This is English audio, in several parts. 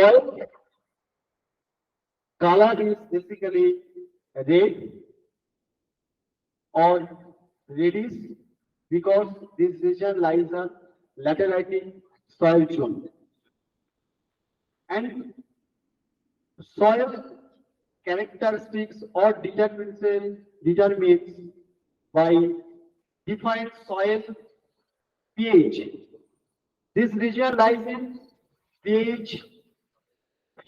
soil color is basically red or reddish because this region lies on lateritic soil zone. And soil characteristics or determines by defined soil pH. This region lies in pH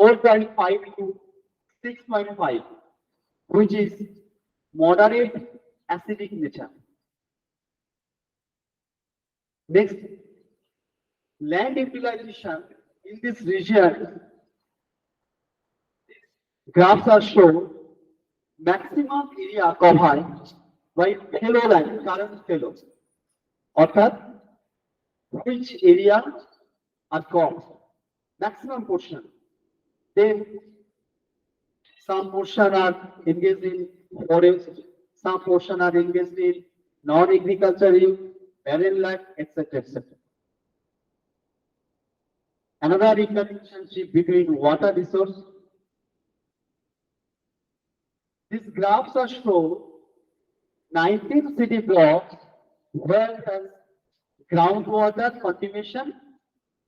4.5 to 6.5, which is moderate acidic nature. Next, land utilization in this region, graphs are shown maximum area covered by fallow land, current fallow, অর্থাৎ which area are covered, maximum portion. Then some portion are engaged in forest, some portion are engaged in non-agricultural, barren land, etc. etc. Another relationship between water resource. These graphs are shown 19 city blocks where has groundwater contamination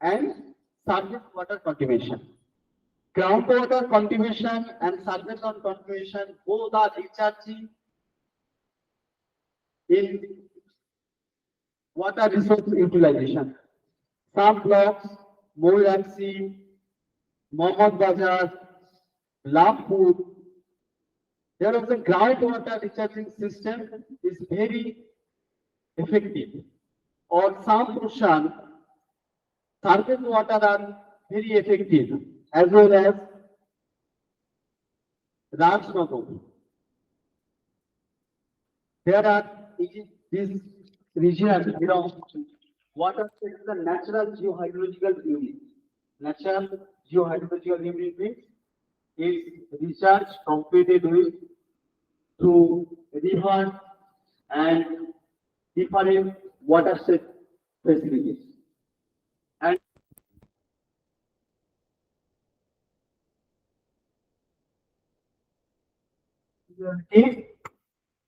and surface water contamination. Groundwater contamination and surface water contamination both are recharging in water resource utilization. Some blocks, Moiraxi, Mohammad Bazar, Lapur, there is a groundwater recharging system is very effective. Or some portion, surface water are very effective, as well as Rajnagar. There are these regions belong to water is the natural geohydrological unit. Natural geohydrological unit means is recharge completed with through rivers and different watershed facilities. And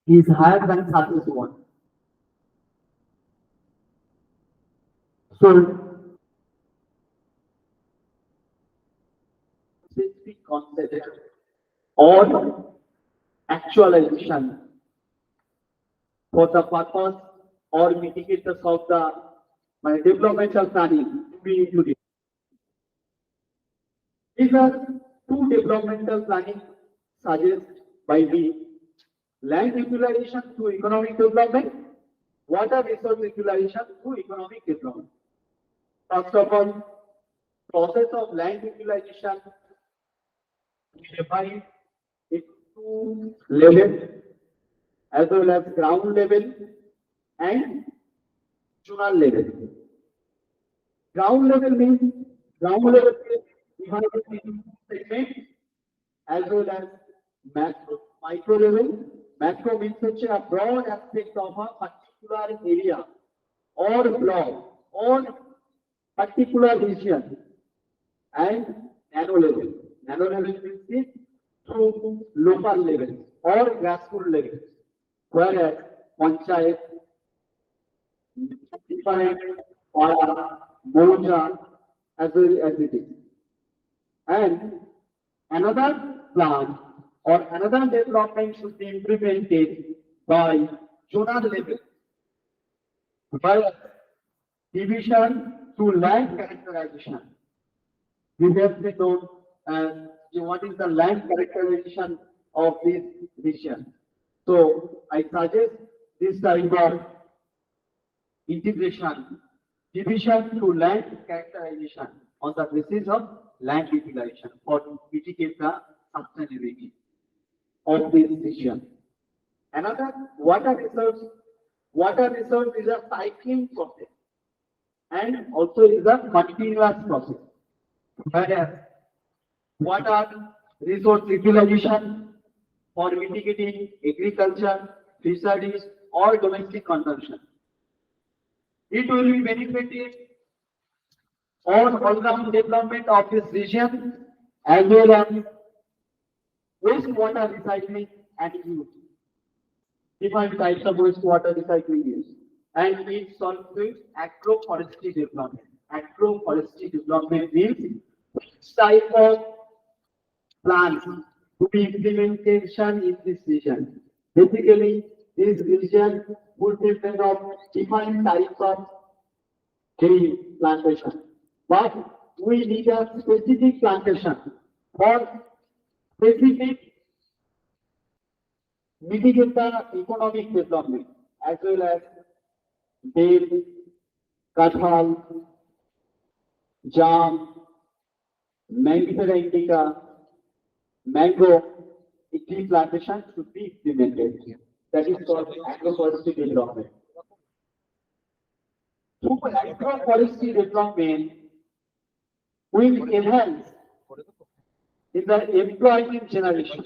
is higher than surface one. So specific concept or actualization for the purpose or mitigators of the developmental planning to be included. These are two developmental planning suggest by the land utilization through economic development, water resource utilization through economic development. First of all, process of land utilization divide it two levels as well as ground level and zonal level. Ground level means ground level is divided into segments as well as macro. Micro level, macro means such a broad aspect of a particular area or block or particular region. And nano level. Nano level means through local level or grassroots level, whereas panchayat, different moja as well as it is. And another plan or another development should be implemented by zonal level, by division through land characterization. We have to know what is the land characterization of this region. So I suggest this type of integration, division through land characterization on the basis of land utilization for mitigate the sustainability of this region. Another water resource is a cycling process and also is a continuous process. Whereas water resource utilization for mitigating agriculture, fisheries or domestic consumption. It will be benefited on all-round development of this region as well as wastewater recycling and use. Different types of wastewater recycling use. And it includes agroforestry development. Agroforestry development means which type of plants to be implementation in this region. Basically, this region would be made of different types of tree plantation. But we need a specific plantation for specific mitigate the economic development as well as beet, kathal, jam, mango indica, mango, tree plantation should be implemented. That is called agroforestry development. Through agroforestry development, we enhance in the employment generation.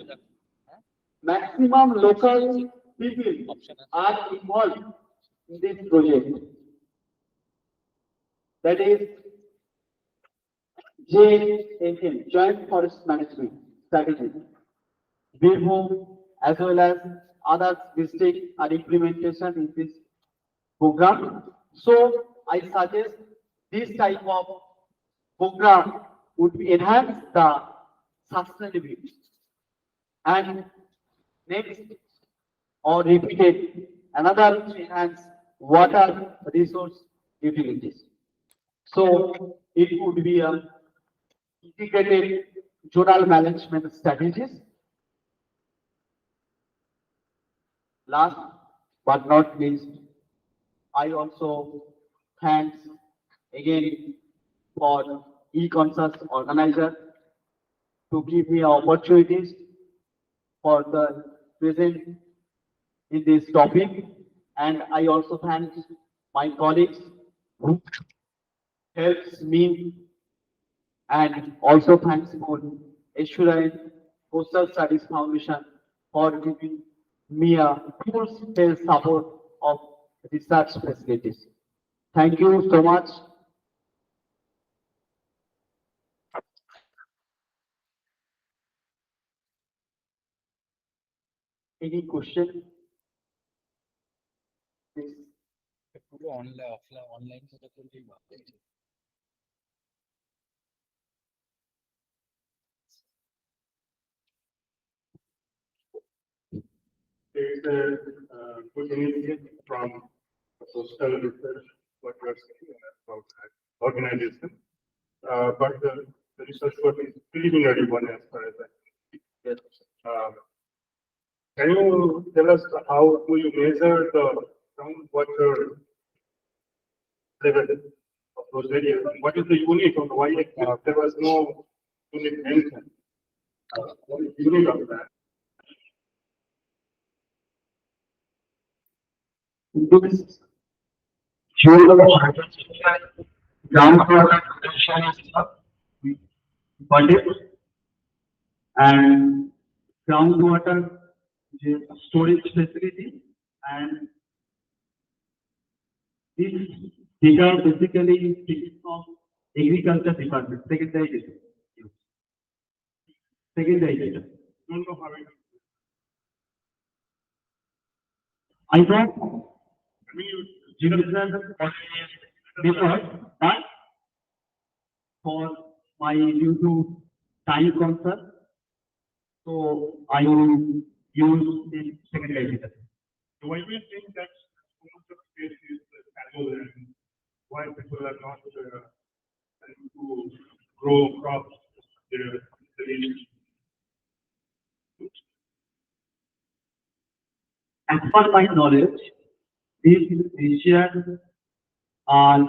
Maximum local people are involved in this project. That is JFM, Joint Forest Management Strategy. Birbhum as well as other districts are implementation in this program. So I suggest this type of program would enhance the sustainability. And next or repeated another enhance water resource utilities. So it would be a integrated zonal management strategies. Last but not least, I also thanks again for e-consult organizer to give me opportunities for the present in this topic, and I also thank my colleagues who helps me, and also thanks for Assurance Coastal Studies Foundation for giving me a full-scale support of research facilities. Thank you so much. Any question? Please. online It's a good initiative from Coastal Research, what you are saying about that organization. But the research work is preliminary one as far as I Yes. can you tell us how do you measure the groundwater level of those areas? What is the unit of the y-axis? There was no unit mentioned. What is the unit of that? This groundwater protection is funded and groundwater storage facility, and this data basically is taken from agriculture department, secondary data. Secondary data. Don't know how it. I know I mean, you Jindal before, but for my due to time concern, so I will use this secondary data. so why do you think that so much of space is fallow and why people are not trying to grow crops there? As per my knowledge, these regions are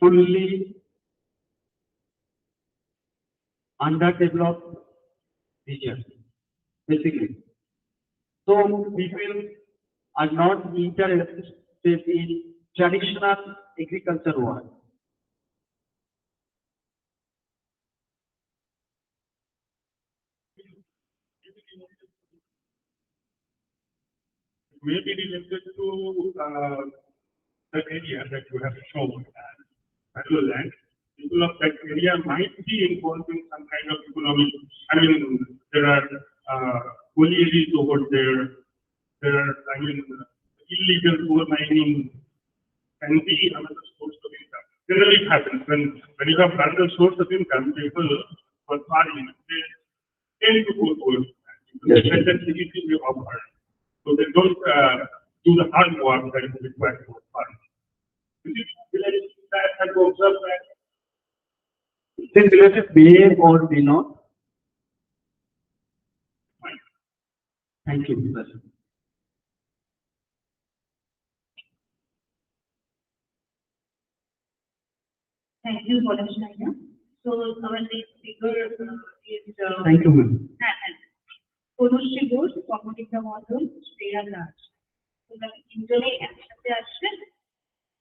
fully underdeveloped regions, basically. So people are not interested in traditional agriculture work. Maybe related to that area that you have shown. valuable land, people of that area might be involved in some kind of economic. I mean, there are collieries over there. There are, I mean, illegal coal mining can be another source of income. Generally, it happens when you have another source of income, people for farming they tend to go towards that. Yes. That's the easy way of earning. So they don't do the hard work that is required for farming. Will I have to observe that? Since relative behave or be not. Fine. Thank you, Professor. Thank you, Bhalashraya. So our next speaker is Thank you, ma'am. Konushri Ghosh, Cognitive Model, Shreya Raj. So the usually একসাথে আসছেন?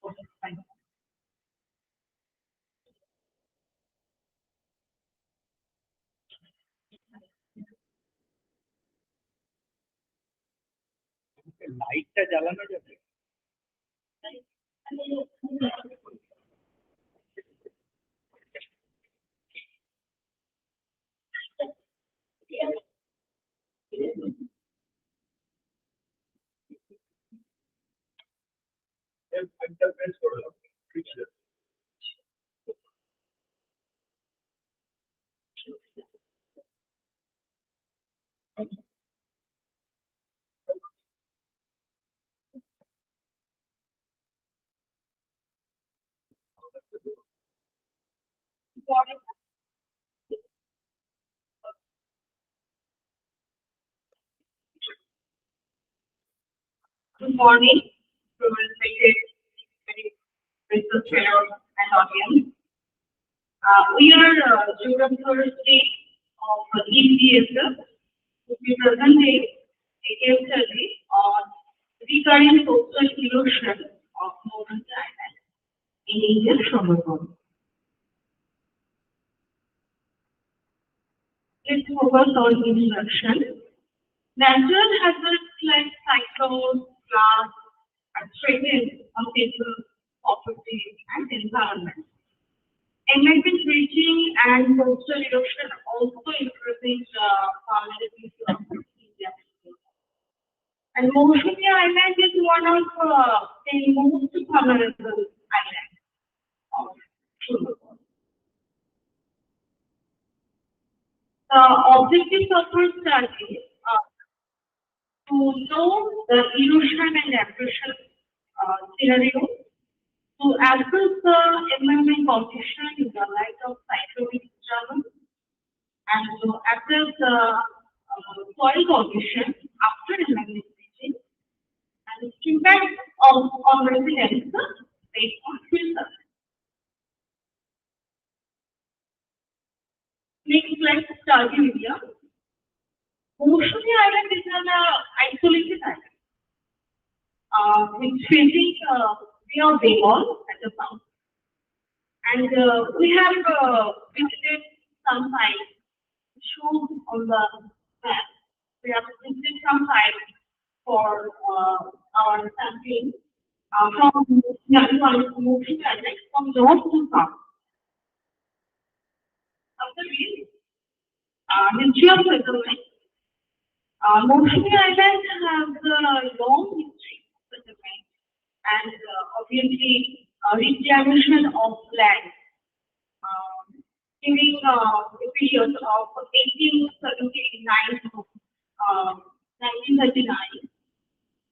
Okay, fine. লাইটটা জ্বালানো যাবে? Good morning, to respected Mr. Chair and audience. We are June Thursday of ECSF to be presenting a case study on recurring social erosion of Northern Island in Indian Sugarcane. Let's focus on introduction. Natural hazards like cyclones, floods are threatening on people, property, and environment. Environment breaching and coastal erosion also increasing vulnerability of India. And Moshupi Island is one of the most vulnerable islands of Sugarcane. The objectives of our study are to know the erosion and abrasion scenario, to assess the environment condition in the light of cyclonic channel, and to assess the soil condition after environment breaching, and its impact on residents based on field survey. Next slide, study area. Moshupi Island is an isolated island. It's facing Bay of Bengal at the south. And we have visited some sites shown on the map. We have visited some sites for our sampling from Moshupi Island from north to south. After this, history of settlement. Moshupi Island has a long history of settlement and obviously reclamation of land during the period of 1879 to 1939.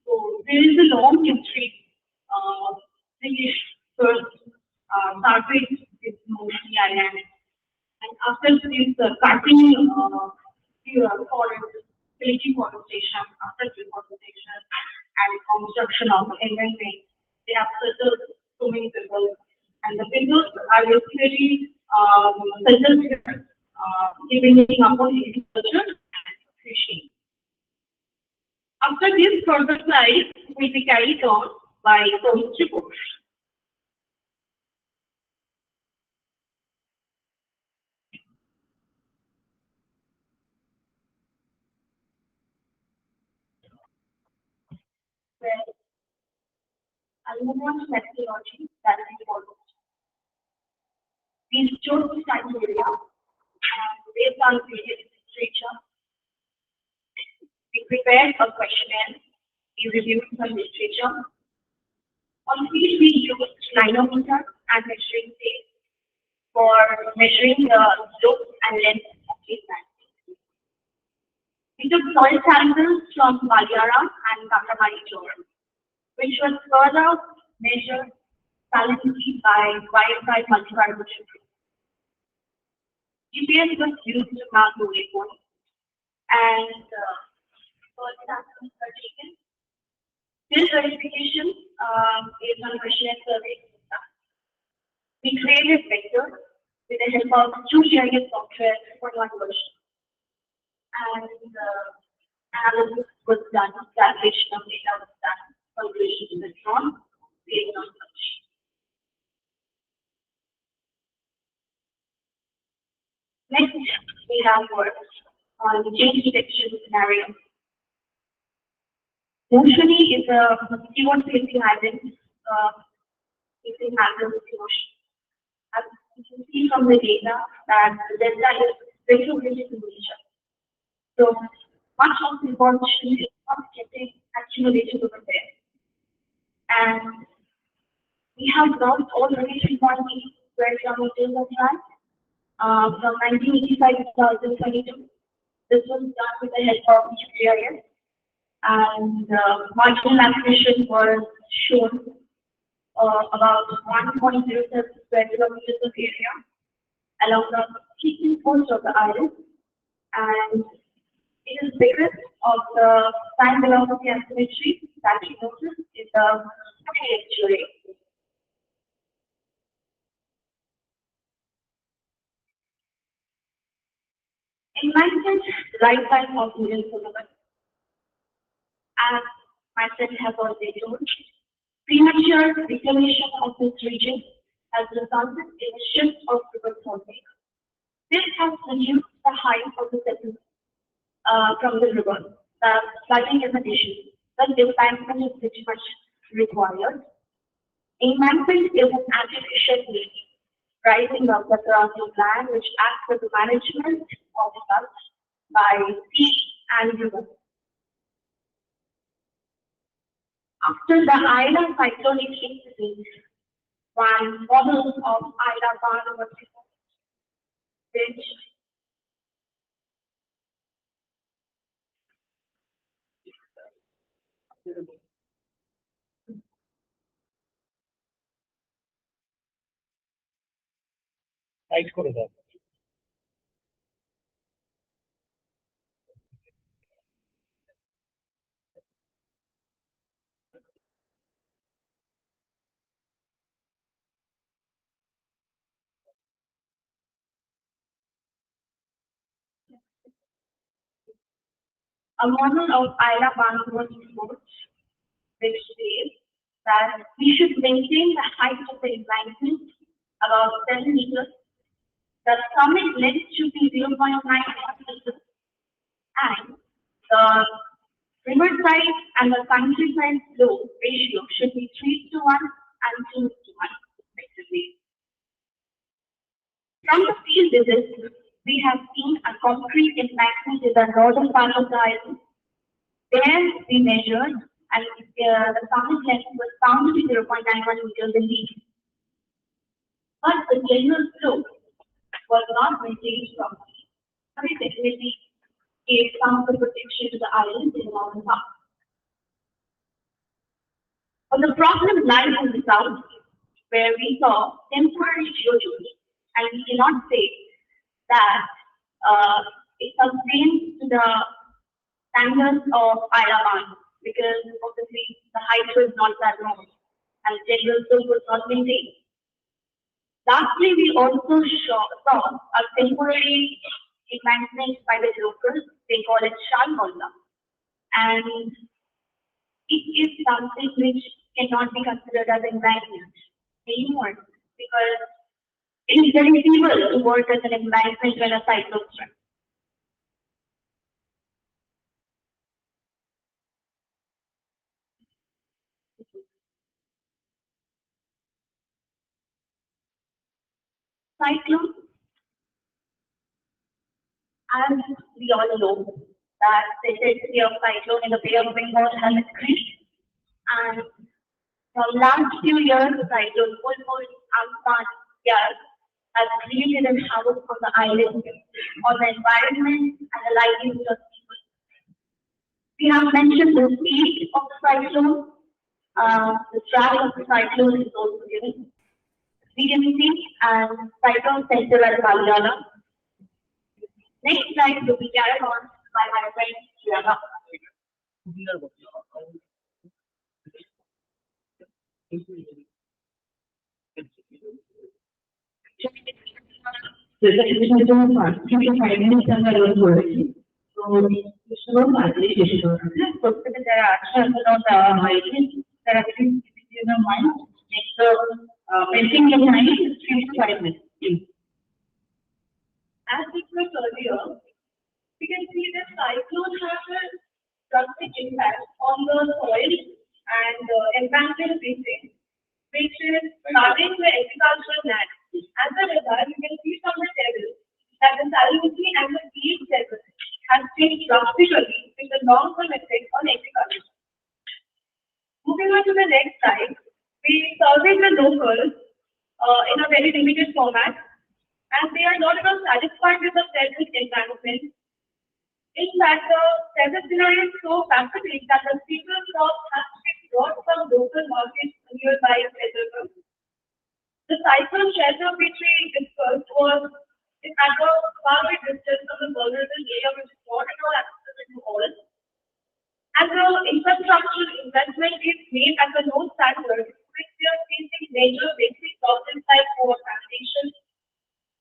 So there is a long history. British first surveyed this Moshupi Island, and after this cutting forest, deforestation, after deforestation and construction of embankment, they have settled so many people, and the people are basically settled here, depending upon agriculture and fishing. After this further slide will be carried on by Konushri Ghosh. Aluminum methodology that we follow. We chose this criteria and based on previous literature, we prepared a questionnaire, we reviewed some literature. On which we used linometer and measuring tape for measuring the look and length of these lines. We took soil samples from Maliara and Kakamari Jor, which was further measured salinity by wild-type multivariation. GPS was used to mark the waypoint, and soil samples were taken. This verification based on questionnaire surveys. We created vectors with the help of QGIS software for one version. And analysis was done, calculation of data was done, calculation was drawn, based on such. Next, we have work on the change detection scenario. Usually, is a keyword facing island, facing handle ocean. As you can see from the data that the delta is regulated in nature. So much of the information is not getting accumulated over there. And we have lost already 3.8 square kilometers of land from 1985 to 2022. This was done with the help of GIS. And marginal acquisition was shown about 1.07 square kilometers of area along the eastern coast of the island, and it is biggest of the time velocity asymmetry that you notice in the trajectory. Enlightenment lifetime of millions of women. As myself have already told, premature reclamation of this region has resulted in a shift of river forming. This has reduced the height of the sediment from the river. The flooding is an issue, but embankment is pretty much required. Embankment is an artificial lake rising up the surrounding land which acts as the management of floods by sea and river. After the Isla cyclonic incident, one model of Isla Barna was which a model of Isla Barna was proposed, which says that we should maintain the height of the embankment about 7 meters. The summit length should be 0.9 meters, and the riverside and the countryside flow ratio should be 3:1 and 2:1, respectively. From the field visits, we have seen a concrete embankment in the northern part of the island. There we measured, and the summit length was found to be 0.91 meters indeed. But the general flow was not maintained properly. So it definitely gave some of the protection to the island in the northern part. But the problem lies in the south, where we saw temporary geodes, and we cannot say that it sustains to the standards of Isla Barna, because obviously the height was not that long, and general flow was not maintained. Lastly, we also saw a temporary embankment by the locals. They call it Shalmolla, and it is something which cannot be considered as embankment anymore, because it is very feasible to work as an embankment when a cyclone strikes. cyclone, as we all know, that the intensity of cyclone in the Bay of Bengal has increased, and from last few years, cyclone Bulbul, Amphan, Yas has created an havoc on the island, on the environment, and the livelihood of people. We have mentioned the speed of the cyclone. The track of the cyclone is also given. Frequency and cyclone center at Baljala. Next slide will be carried on by my friend Shriya. As discussed earlier, we can see that cyclone has a drastic impact on the soil and embankment basin, which is flooding the agricultural land. As a result, you can see from the table that the salinity and the pH level has changed drastically with the long-term effect on agriculture. Moving on to the next slide, we surveyed the locals in a very limited format, and they are not at all satisfied with the present environment. In fact, the present scenario is so fascinating that the people crops have to be brought from local markets nearby Hyderabad. The cyclone shelter which we discussed was at a far away distance from the vulnerable area which is not at all accessible to all. And the infrastructural investment is made at the low standard, which we are facing major basic problems like poor sanitation.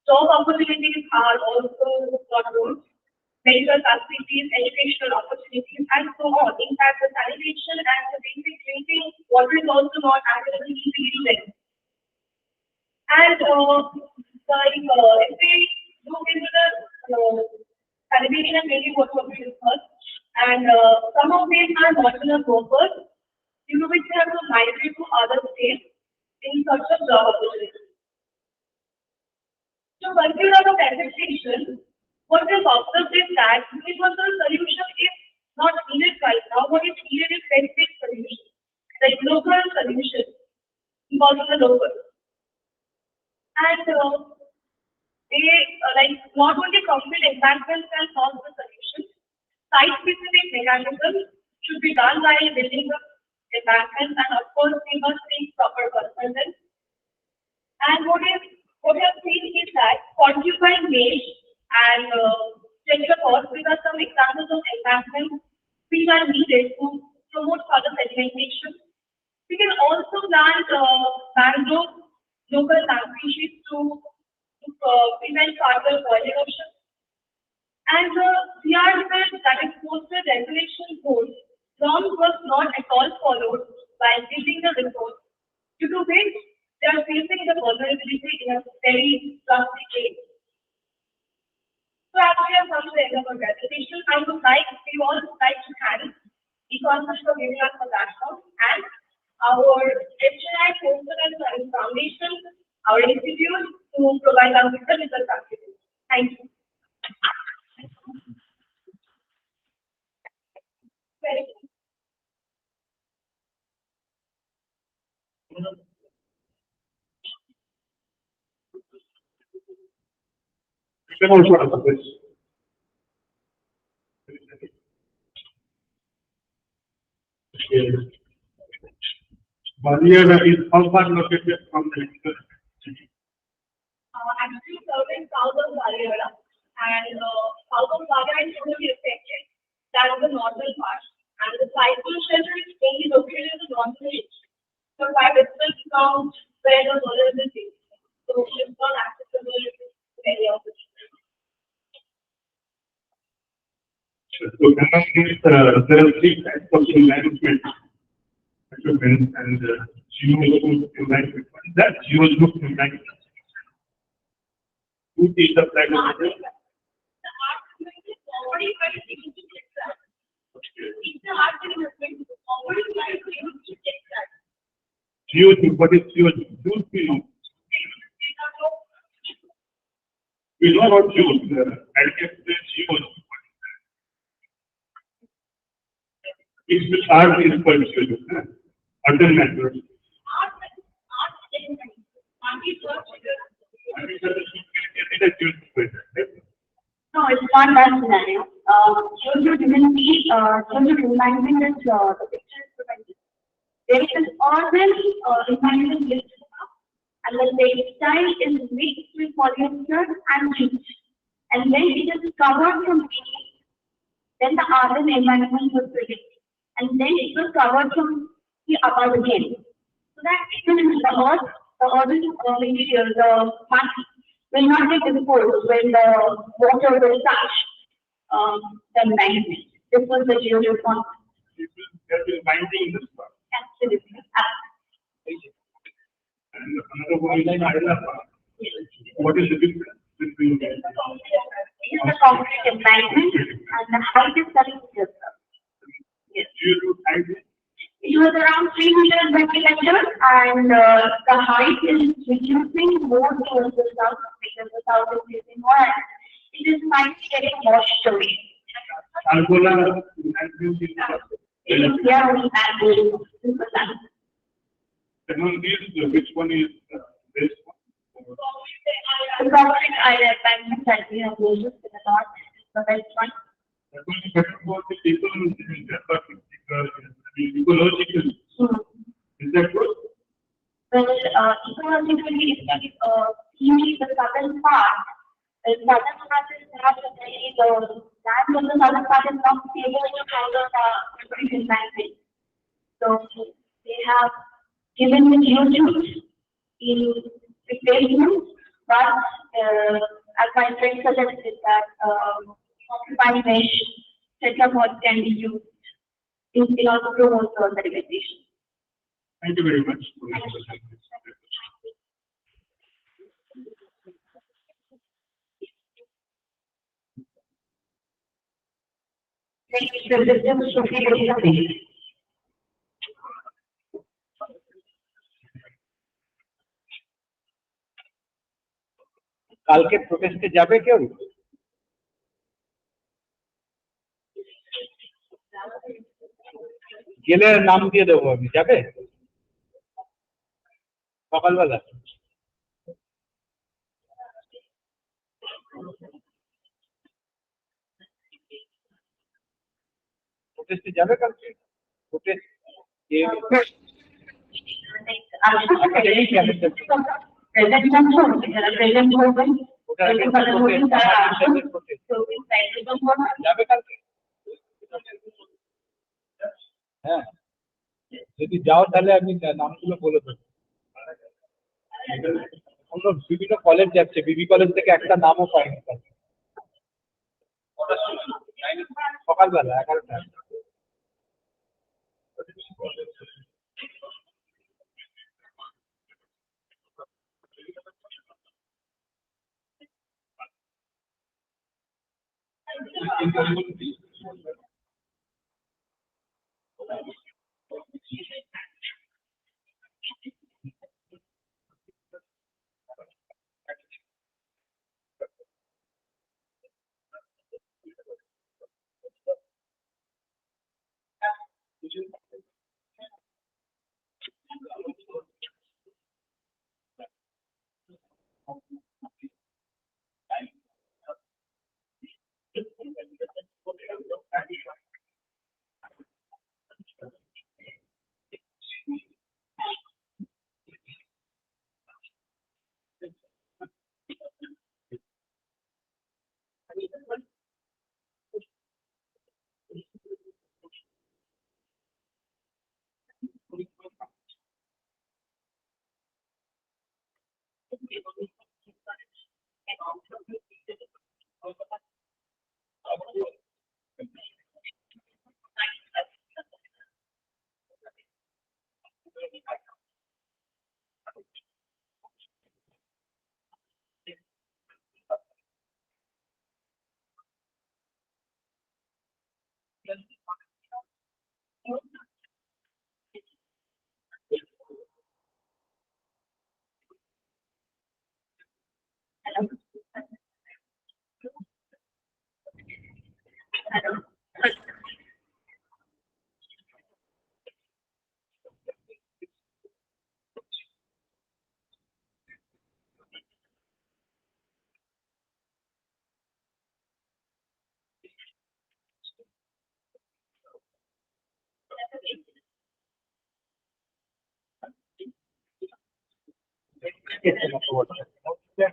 Job opportunities are also not good. Medical facilities, educational opportunities, and so on. In fact, the sanitation and the basic drinking water is also not accessible easily to them. And if we look into the sanitation and drinking water we discussed, and some of them are marginal workers, due to which they have to migrate to other states in search of job opportunities. To conclude on the presentation, what we've observed is that universal solution is not needed right now. What is needed is specific solution, like local solution involving the local. And they like not only concrete embankments can solve the solution. Site-specific mechanisms should be done by building the embankments, and of course, we must seek proper consultants. And what we have seen is that quantifying waste and check the cost. These are some examples of embankments which are needed to promote further sedimentation. We can also plant mangrove local plant species to prevent further soil erosion. And the CRZ, that is Coastal Regulation Code, norms was not at all followed while building the report, due to which they are facing the vulnerability in a very drastic way. So as we have come to the end of our presentation, we all would like to thank Econsys for giving us the platform, and our HNI Coastal and Science Foundation, our institute, to provide us with the result practices. Thank you. Very good. You can also answer this. Baljala is how far located from the city? Actually serving south of Baljala, and south of Baljala is totally affected. That is the northern part, and the cyclone shelter is only located in the northern edge. So by distance from where the vulnerability is. So it's not accessible to any of the people. So there are three types of management equipment and zero-loop environment. That zero-loop environment. Who is the flag of the argument is already very significant. It's the argument is already very significant. zero-loop? What is zero-loop? We know about June, I'll get the June. It's the art is pursued, urban matters. No, it's not that scenario. Jojo didn't see, Jojo reminding us, the picture is prevented. There is an organ, reminding listed up, and the textile is mixed with polyester and jute. And then it is covered from beneath. Then the organ environment was present. And then it was covered from the above again. So that even in the earth, the organ material, the mass will not get exposed when the water will touch the environment. This was the geo response. There is binding this part. Absolutely. And another one is Adalapa. What is the difference between them? It is the concrete environment and the height is 30 meters. Yes. Due to height, It was around 3 meters by kilometer and the height is reducing more towards the south because the south is facing more and it is finally getting washed away. Algola, and this is It is here only and the one is, which one is this one? the concrete environment that we have used in the north is the best one. That will be better for the people in that, but ecological. Is that good? Well, ecologically, if you see the southern part, the southern part is not very, the land of the southern part is not able to handle the concrete environment. So they have given the geotubes in replacement, but as my friend suggested that occupying mesh tetrapod can be used in order to promote the urbanization. Thank you very much. কালকে প্রোটেস্টে যাবে কেউ? গেলে নাম দিয়ে দেবো আমি, যাবে সকালবেলা? প্রোটেস্টে যাবে কালকে? প্রোটেস্ট যাবে কালকে? হ্যাঁ, যদি যাও তাহলে আমি নামগুলো বলে দেবো। অন্য বিভিন্ন কলেজ যাচ্ছে, বিবি কলেজ থেকে একটা নামও পাইনি কালকে। সকালবেলা 11টা।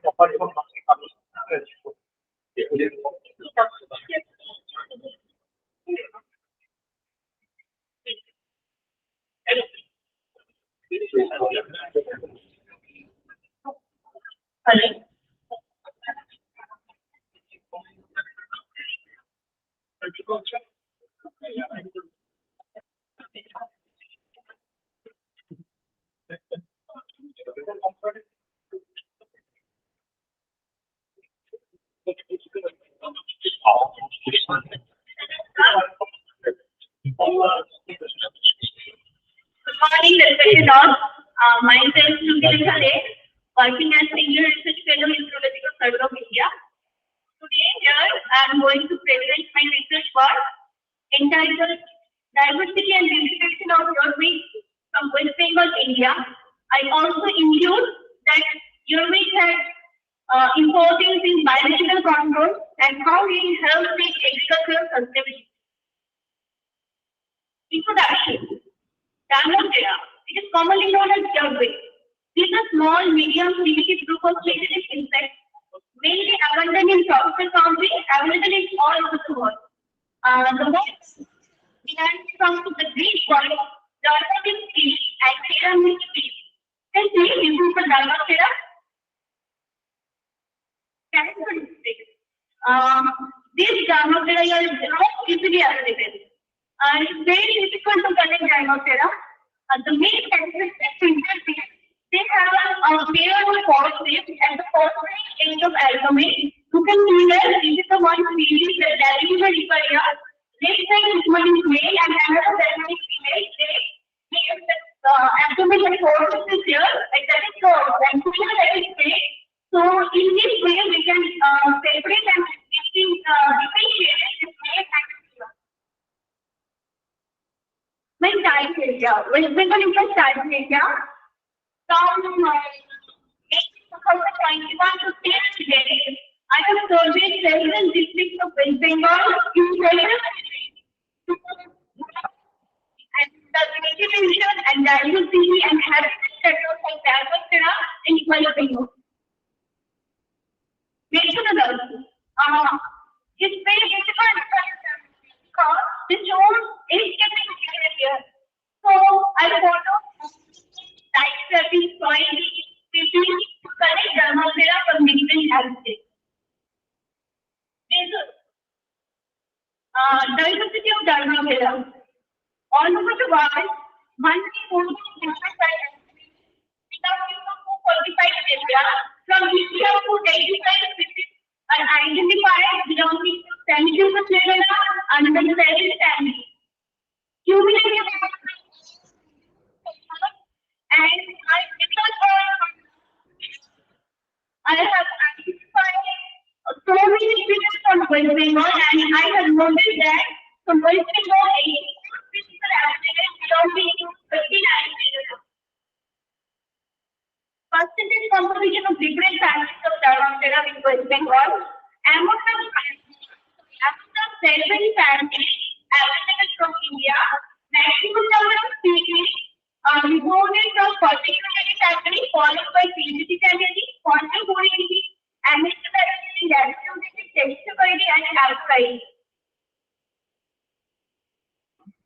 apart from Correct. Good morning, respected all. Myself, Sukhil Khare, working as Senior Research Fellow in Zoological Survey of India. Today, here, I am going to present my research work entitled Diversity and Distribution of Earthquakes from West Bengal, India. I also include that earthquake has importance in biological control and how it helps in agricultural sustainability. Introduction. Diamondera. It is commonly known as earthquake. These are small, medium, primitive group of specific insects, mainly abundant in tropical countries, available in all over the world. The word derives from the Greek word dermatis fish and thera means fish. Can you please improve the Diamondera? Characteristics. These Diamondera are not easily available. It's very difficult to collect Diamondera. The main characteristic is they have a pair of forceps at the forceps end of abdomen. You can see that this is the one species that is a reparia. Left side is one is male and another one is female. They make the abdomen and forceps is here. Like that is the anterior that is male. So in this way we can separate and differentiate this male and female. My time area, West Bengal is my time area. From 2021 to today, I have surveyed several districts of West Bengal in several cities. And the distribution and diversity and habitat status of Diamondera in West Bengal. It's very difficult because the zone is getting here. So I follow type serving soil species to collect Diamondera from different habitats. Diversity of Diamondera. All over the world, monthly food different types without use of 45 area from India to 85 species are identified belonging to Semicumulus genera and the parent family. Cumulative and I have identified so many species from West Bengal and I have noticed that from West Bengal, 84 species are available belonging to 59 genera. Percentage composition of different families of Diamondera in West Bengal. Among the 7 families available from India, maximum number of species are reported from particularly family followed by PGT family, Contemporary, Amistophagy, Diabetic, Textophagy, and Alphagy.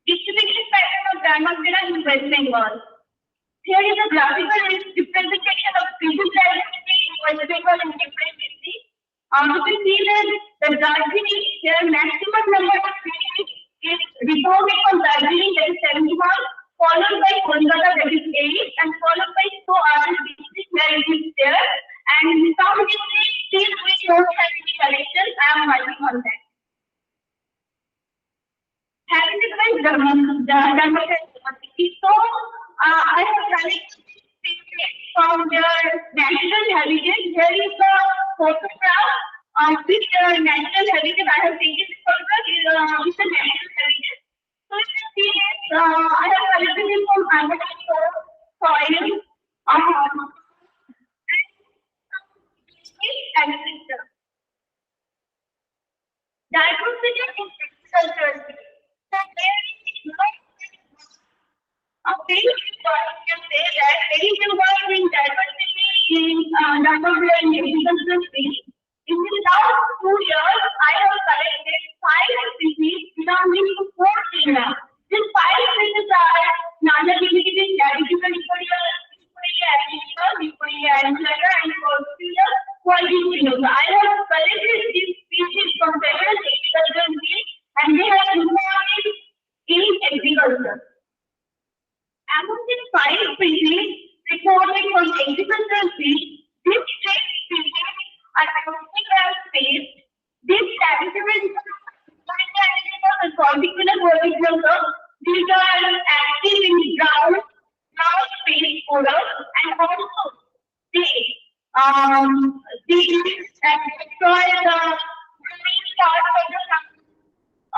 Distribution pattern of Diamondera in West Bengal. Here is a graphical representation of species diversity in West Bengal in different cities. You can see that the Darjeeling, there maximum number of species is reported from Darjeeling, that is 71, followed by Kolkata, that is 8, and followed by 2 other districts where it is there. And some districts still we don't have any collections. I am working on that. Having different Diamondera. So I have collected from their natural habitat. Here is the photograph of which natural habitat I have taken. This photograph is a natural habitat. So you can see it. I have collected it from Armadillo soil. Diversity in agriculture. A very important can say that very important in diversity in number and agricultural field. In the last 2 years, I have collected 5 species belonging to 4 Kenya. These 5 species are Nana Dividend, Ladybird, Nicoria, and Corpia, Quadripinosa. I have collected these species from several agricultural fields and they have important in agriculture. Among these 5 species reported from agricultural fields, these 6 species are domestic space. These statistics and particular verticals, these are active in ground space odor and also they destroy the green parts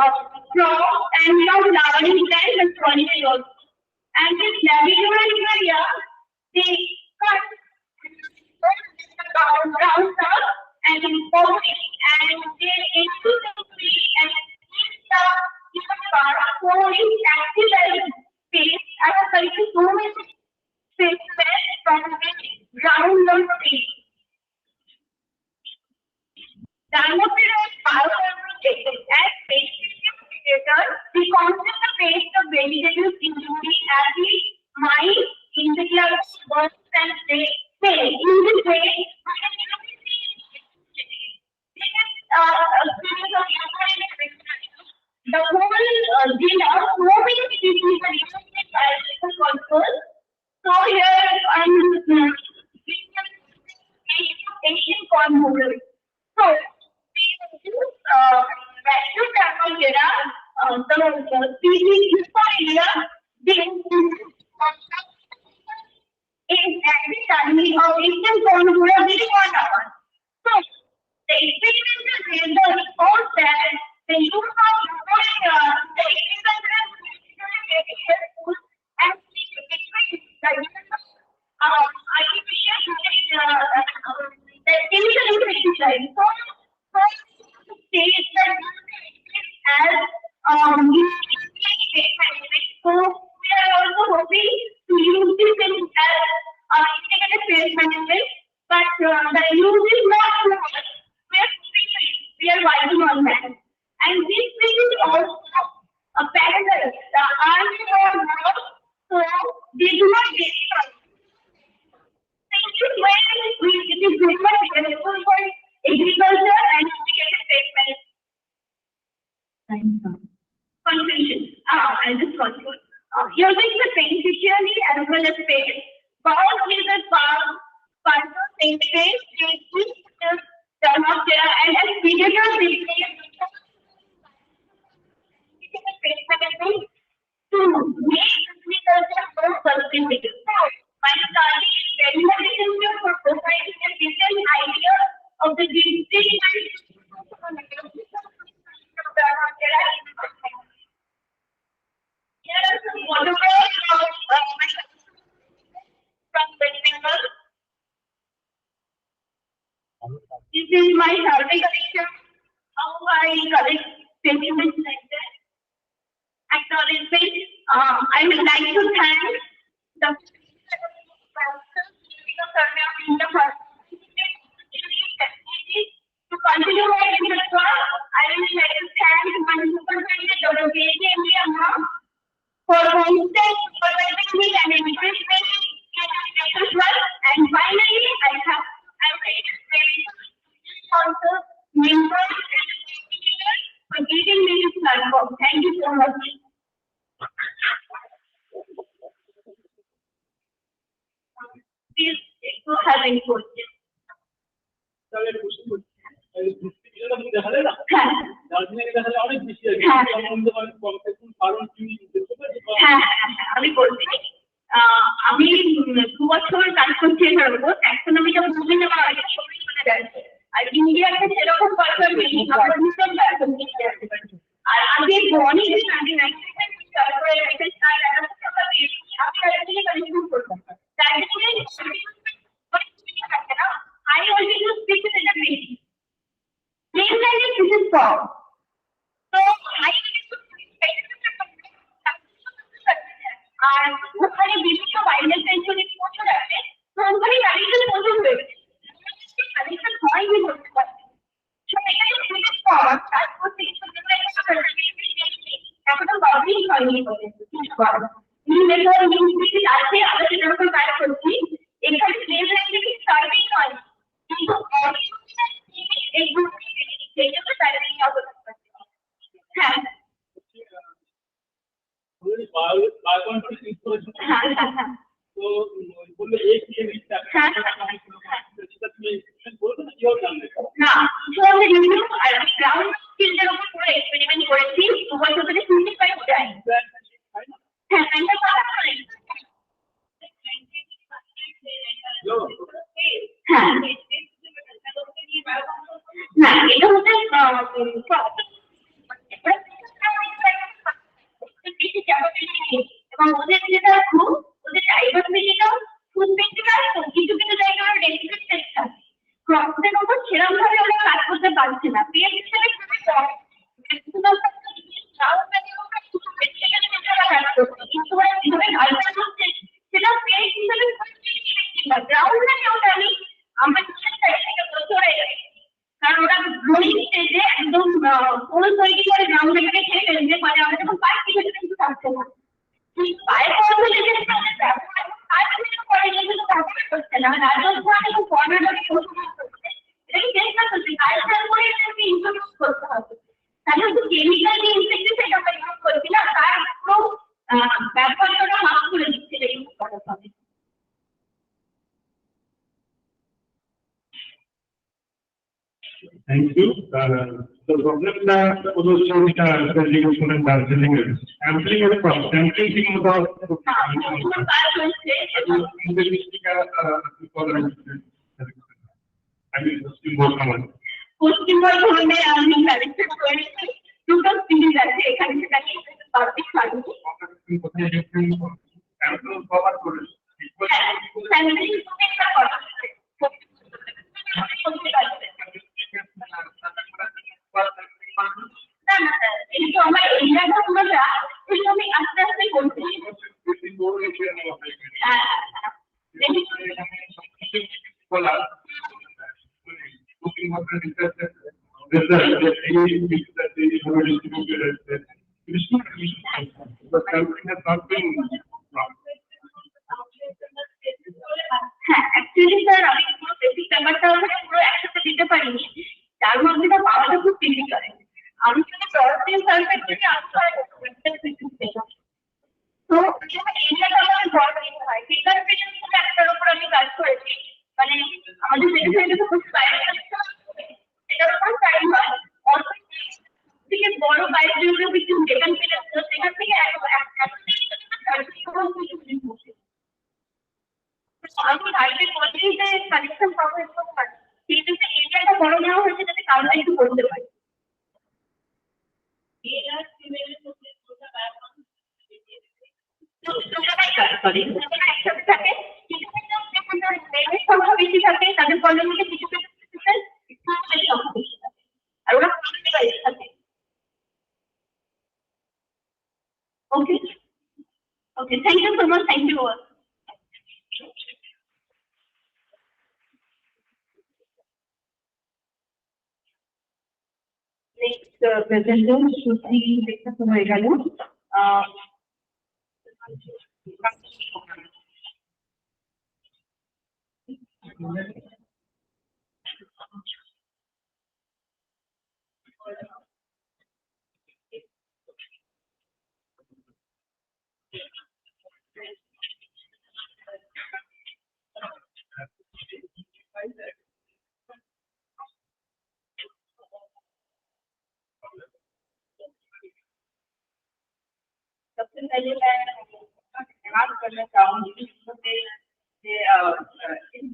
of the crop and flowering plants and pollinate also. And this Ladybird area, they cut brown stuff and pollinate and they into the tree and keep the pouring active space. I have collected so many specimens from the ground on tree. Dynoptera is bioconservation as space indicator. We concept the phase of vegetative including algae, mice, insect, birds, and they fail. In this way, the whole genus, so many species are used as control. So here I'm Asian corn model. So we use vacuum thermometer, the species India, they is actually telling me how Asian corn model really want our. So the experimental data report that the use of the agricultural and artificial the chemical insecticide. So stage that as so we are also hoping to use this as integrated pest management, but the use is not too much. We are working on that. And this is also a parallel. The army or not, so they do not get it. This is when it is very much helpful for agriculture and integrated pest management. Conclusion. I'll just conclude. Using the beneficiary as well as pest, bound with the farm, Dharmaptera and as predators replace to make agriculture more sustainable. My study is very much essential for providing a different idea of the distinct Dharmaptera. Here are some photographs from West Bengal. This is my survey collection, how I collect specimens like that. Acknowledgement. I would like to thank the survey of India for to continue my research work. I would like to thank my supervisor, Dr. K.J. for constant supervising me and encouragement in research work. And finally, I'm also members for giving me this platform. Thank you so much. Please, if you have any questions. আমি বলছি আমি 2 বছর কাজ করছি ট্যাক্সোনমিটা বুঝে নেওয়ার আগে সবই চলে যাচ্ছে আর ইন্ডিয়াতে সেরকম কয়েকবার নেই আমরা ভীষণ আর আগে অনেক দিন আগে তারপরে I always use speak with the baby. Mainly this is form. So I আর ওখানে বিভিন্ন ওয়াইল্ড সেঞ্চুরি পৌঁছে যাবে কোম্পানি কানেকশন প্রচুর হয়ে গেছে, কানেকশন হয়নি বলতে পারছি। এখানে সুযোগ কম, তারপর থেকে এখনো পাবলিক হয়নি বলে কিছু করার। আছে, আমরা সেটার উপর কাজ করছি। এখানে সার্ভিস হয়, কিন্তু এই গ্রুপটি সেই জন্য সার্ভিস হ্যাঁ হ্যাঁ হ্যাঁ হ্যাঁ তো বললো এই জিনিসটা হ্যাঁ সেটা তুমি বলছো না কিভাবে জানলে? না, কিভাবে রিভিউ আর গ্রাউন্ড স্কিলদের উপর পুরো এক্সপেরিমেন্ট করেছি, 2 বছর ধরে 25 যায়। হ্যাঁ সেন্টার পাওয়া যায়। হ্যাঁ না, এটা হচ্ছে এবং ওদের যেটা খুব ওদের ডাইভার্সিটিটাও খুব বেশি কাজ, কিছু কিছু জায়গায় রেস্ট্রিক্টেড থাকে, ক্রসের উপর সেরকম ভাবে ওরা কাজ করতে পারছে না, পিএস হিসেবে খুবই কম। কিন্তু ওরা কিভাবে আলাদা করছে সেটা পিএস হিসেবে গ্রাউন্ড না কেউ জানি, আমরা ওরা কারণ ওরা গ্রোয়িং স্টেজে একদম পুরো তৈরি করে গ্রাউন্ড থেকে ছেড়ে ফেলছে, মানে আমরা যখন পাই কিছু কিছু থাকছে না, পায়ের পর যে ব্যবহার কাজ কিছু করে কিন্তু কাজ করছে না, রাজস্থান এবং কর্ণাটকে এটাকে চেষ্টা করছে কাজ করে এটাকে ইন্ট্রোডিউস করতে হবে, তাহলে শুধু কেমিক্যাল যে ইনসেক্টিসাইড আমরা ইউজ করছি না, তার পুরো ব্যবহারটা মাফ করে দিচ্ছে এটা ইউজ করার হবে। Thank you. The problem that pollution contribution in Darjeeling is sampling is a problem. Sampling thing about I mean, still more common. Paschimbanga ধরনের আমি কালেকশন করেছি, দুটো সিরিজ আছে এখানে, সেটা পাবলিক সার্ভিস কোথায় স্যাম্পল কভার করে স্যানিটারি সুবিধা করা হচ্ছে। না না এই তো আমার এরিয়াটা পুরো যা সেটা আমি আস্তে আস্তে করছি। হ্যাঁ অ্যাকচুয়ালি স্যার আমি পুরো বেসিক ব্যাপারটা পুরো একসাথে দিতে পারিনি, তার মধ্যে তো পাওয়াটা খুব ডিফিকাল্ট। আমি যদি প্রসেস সার্ভে থেকে আনসার তো এরিয়াটা আমার বড় দিতে হয়, ফিগার পেজেন্ট একটার উপর আমি কাজ করেছি, মানে আমাদের ওয়েবসাইটে তো খুব এটার উপর টাইম হয় অল্প থেকে বড় বায়োজিওগ্রাফি যেখান থেকে সেখান থেকে আমি আগে বলি যে কানেকশন পাবো এরকম সেই জন্য এরিয়াটা বড় নেওয়া হয়েছে যাতে কারণটা একটু করতে পারি। একসাথে থাকে সংখ্যা বেশি থাকে, তাদের কলোনিতে কিছু কিছু সংখ্যা বেশি থাকে আর ওরা থাকে। Okay okay, thank you so much, thank you all. Next presenter Sushri দেখতে হয়ে গেল। सबसे पहले मैं धन्यवाद करना चाहूंगी इस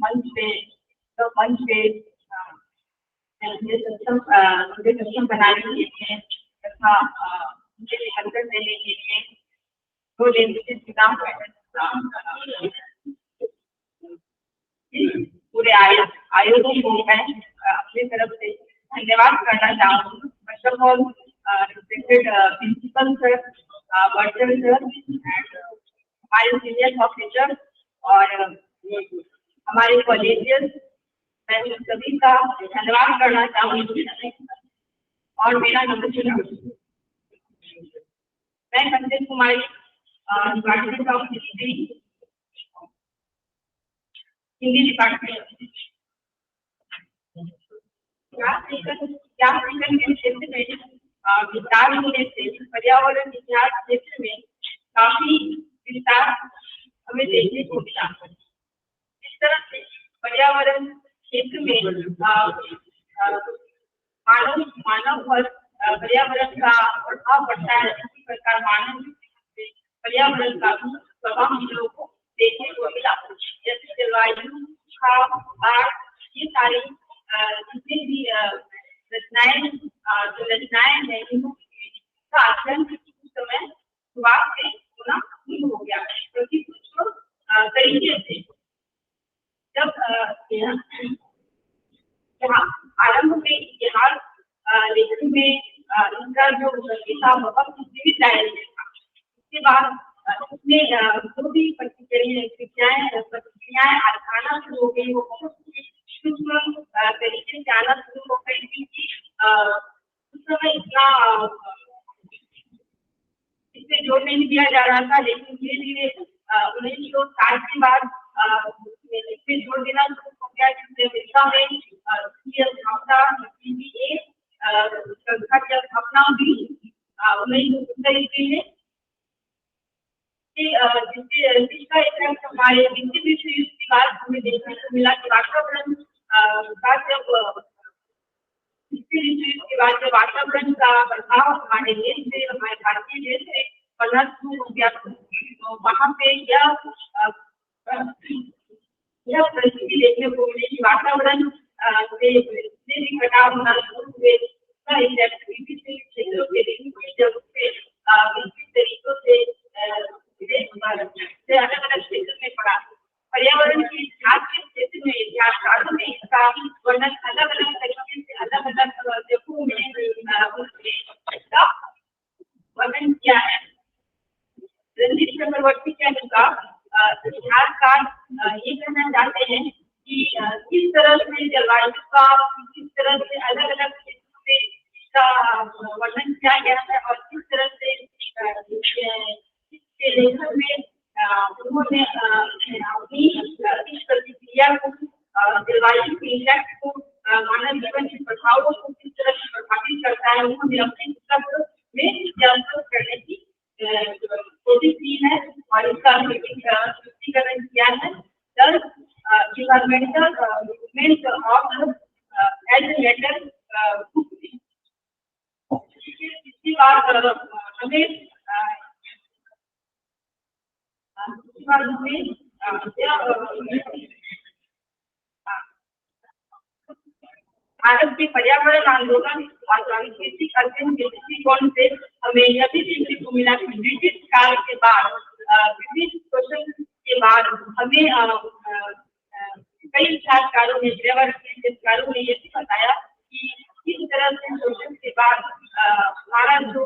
मंच पे मुझे सक्षम बनाने के लिए तथा मुझे निमंत्रण देने के लिए दो दिन चुनाव पूरे आयोजन को मैं अपनी तरफ से धन्यवाद करना चाहूंगी। First of all respected principal sir, Bertrand sir, and हमारे सीनियर ऑफिसर और हमारे कॉलेजियस, मैं उन सभी का धन्यवाद करना चाहूंगी और मेरा नमस्कार। मैं Kanchan Kumari, department of history, Hindi department. के क्षेत्र में विस्तार होने से पर्यावरण इतिहास क्षेत्र में काफी विस्तार हमें देखने को मिला। इस तरह से पर्यावरण क्षेत्र में मानव पर पर्यावरण का प्रभाव पड़ता है। इसी प्रकार मानव पर्यावरण का प्रभाव हम लोगों को देखने को मिला। जैसे जलवायु, बाढ़, ये सारी जितनी भी रचनाएं हैं, इनका आचरण उस समय शुरुआत से होना शुरू हो गया, क्योंकि कुछ तरीके से जब यहाँ आरंभ में इतिहास लेखन में इनका जो था बहुत जीवित था। उसके बाद उसमें जो भी प्रतिक्रियाएं आना शुरू हो गई, वो बहुत सूक्ष्म तरीके से आना शुरू हो गई थी कि उस समय इतना इससे जोर नहीं दिया जा रहा था, लेकिन धीरे धीरे 1960 के बाद इसमें जोर देना शुरू हो गया। जिससे अमेरिका में संस्था की स्थापना हुई 1970 ईस्वी में, जिसका इफेक्ट हमारे द्वितीय विश्व युद्ध के बाद हमें देखने को मिला कि वातावरण का जब द्वितीय विश्व युद्ध के बाद जब वातावरण का प्रभाव हमारे देश से, हमारे भारतीय देश से पड़ना शुरू हो गया, तो वहाँ पे यह परिस्थिति देखने को मिली कि वातावरण से भी कटाव होना शुरू हुए। क्षेत्रों के जब उससे विभिन्न तरीकों से अलग अलग क्षेत्र में पड़ा। पर्यावरण के इतिहास के क्षेत्र में इतिहासकारों ने इसका वर्णन अलग अलग तरीके से अलग अलग जगहों में वर्णन किया है। रणजीत चक्रवर्ती के अनुसार इतिहासकार ये कहना चाहते हैं कि किस तरह से जलवायु का किस तरह से अलग अलग क्षेत्रों में इसका वर्णन किया गया है और किस तरह से इसके लेखन में उन्होंने अपनी इस प्रतिक्रिया को, जलवायु के इफेक्ट को, मानव जीवन के प्रभावों को किस तरह से प्रभावित करता है, उन्होंने अपने पुस्तक में प्रस्तुत करने की कोशिश की है और इसका स्पष्टीकरण किया है। Environmental movement of age letter book. इसके बाद हमें भारत के पर्यावरण आंदोलन और सांस्कृतिक अध्ययन के दृष्टिकोण से हमें यह भी देखने को मिला कि ब्रिटिश काल के बाद, ब्रिटिश शोषण के बाद हमें कई इतिहासकारों ने, इतिहासकारों ने ये भी बताया कि किस तरह से शोषण के बाद हमारा जो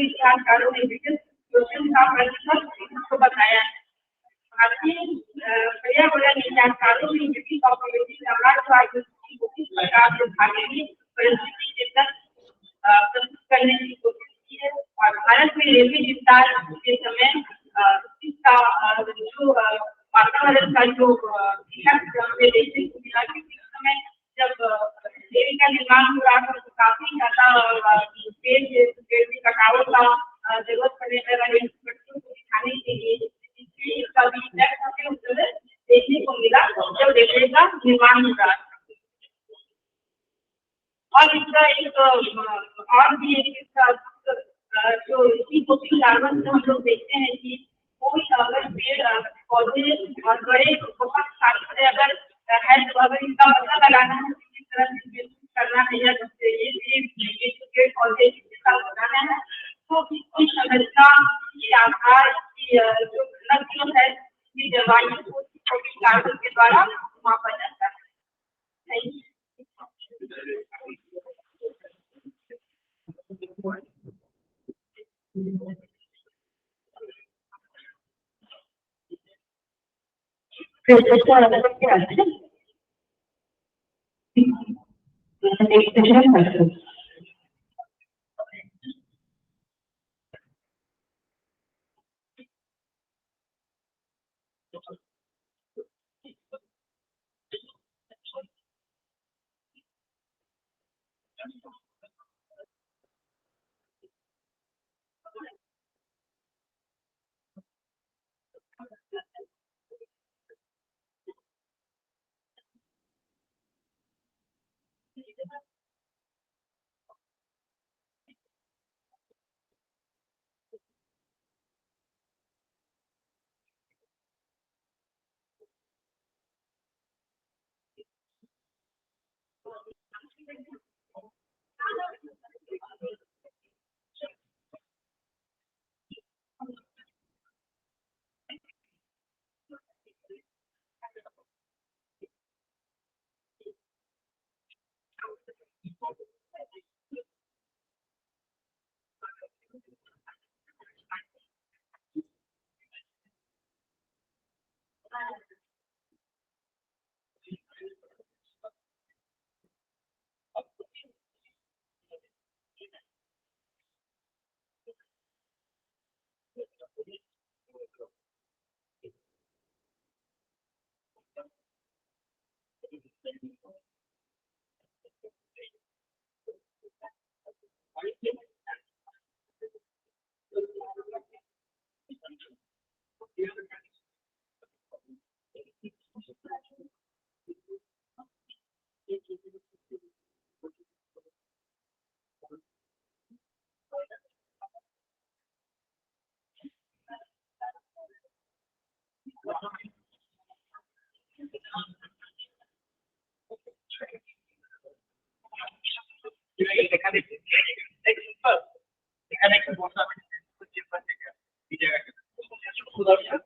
इतिहासकारों ने ब्रिटिश शोषण का प्रतिफल को बताया है। भारतीय पर्यावरण इतिहासकारों ने ब्रिटिश साम्राज्यवाद को किस प्रकार से भारतीय परिस्थिति के तहत प्रस्तुत करने की कोशिश की है और भारत में रेलवे विस्तार के समय इसका जो वातावरण का जो इफेक्ट हमें देखने को मिला कि उस समय जब रेल का निर्माण हो रहा था तो काफी ज्यादा पेड़ की कटाव का जरूरत पड़ने लगा को दिखाने के लिए। इसका भी इफेक्ट हमें उस समय देखने को मिला जब रेलवे का निर्माण हो रहा था। और इसका एक और भी एक जो इसी कोशिश कार्बन से हम लोग देखते हैं कि कोई अगर पेड़ पौधे और बड़े बहुत सारे अगर है तो अगर इनका पता लगाना है किस तरह से करना है या ये पेड़ पौधे लगाना है तो इसकी संरचना के आधार की जो घनत्व है इसकी जलवायु को कोशिश कार्बन के द्वारा मापा जाता है। Thank you.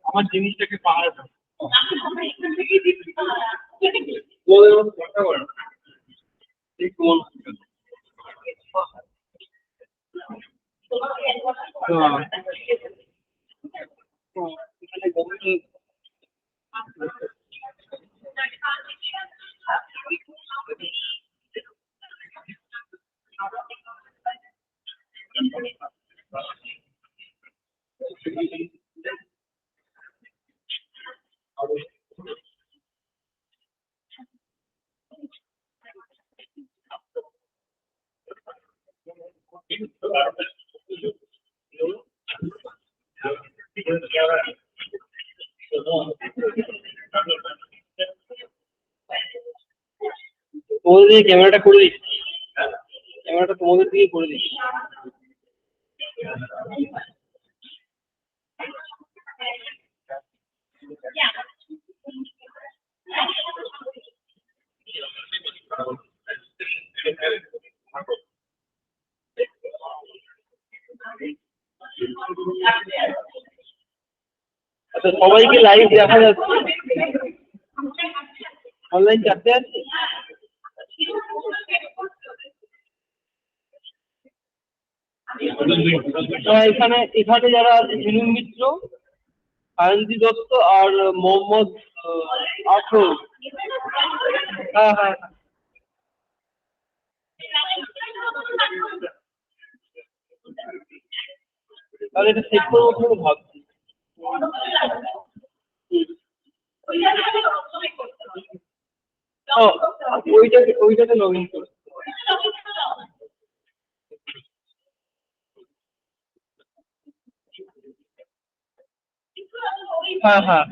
আমার জিনিসটাকে পাওয়া যায় তোমাদের দিকে ক্যামেরাটা করে দিচ্ছি, ক্যামেরাটা তোমাদের দিকে করে দিচ্ছি। আচ্ছা, সবাইকে লাইভ দেখা যাচ্ছে? অনলাইন চাপতে আছে? এখানে এখানে যারা আছে ঝিনুক মিত্র, সায়ন্তী দত্ত আর মোহাম্মদ আফরোজ। হ্যাঁ হ্যাঁ, তাহলে এটা সেট করবো বলে ভাবছি। ও, ওইটাতে লগ ইন করো। হ্যাঁ হ্যাঁ,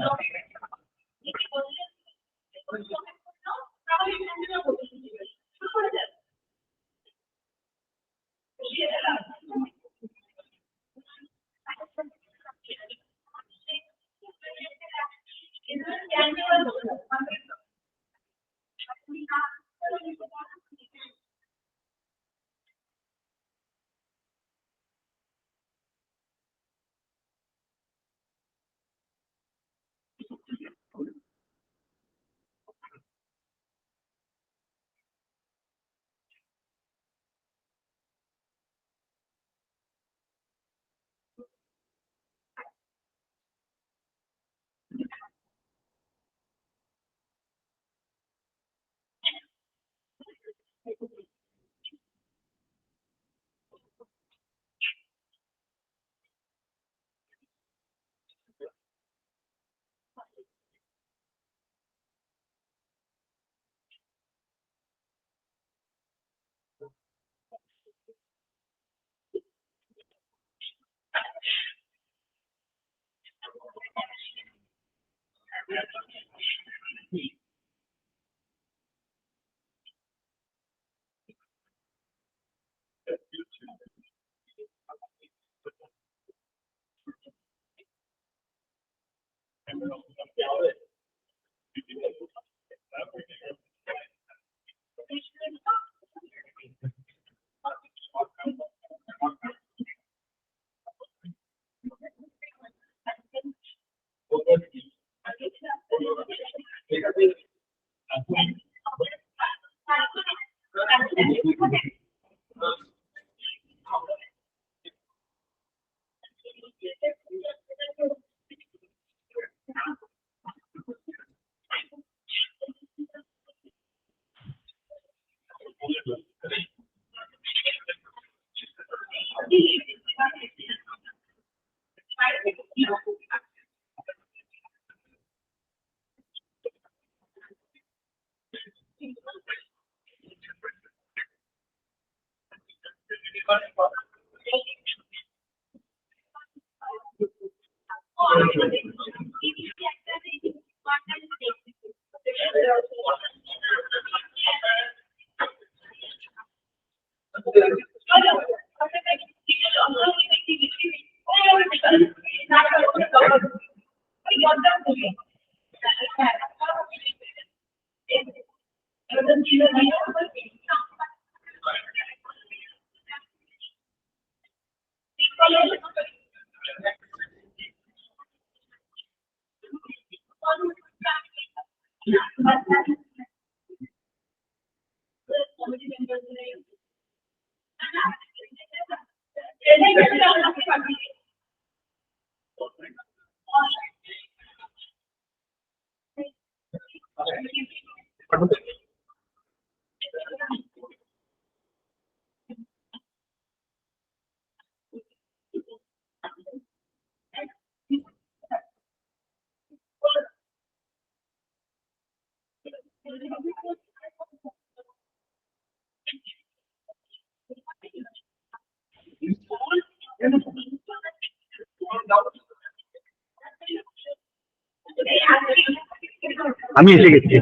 আমি এসে গেছি।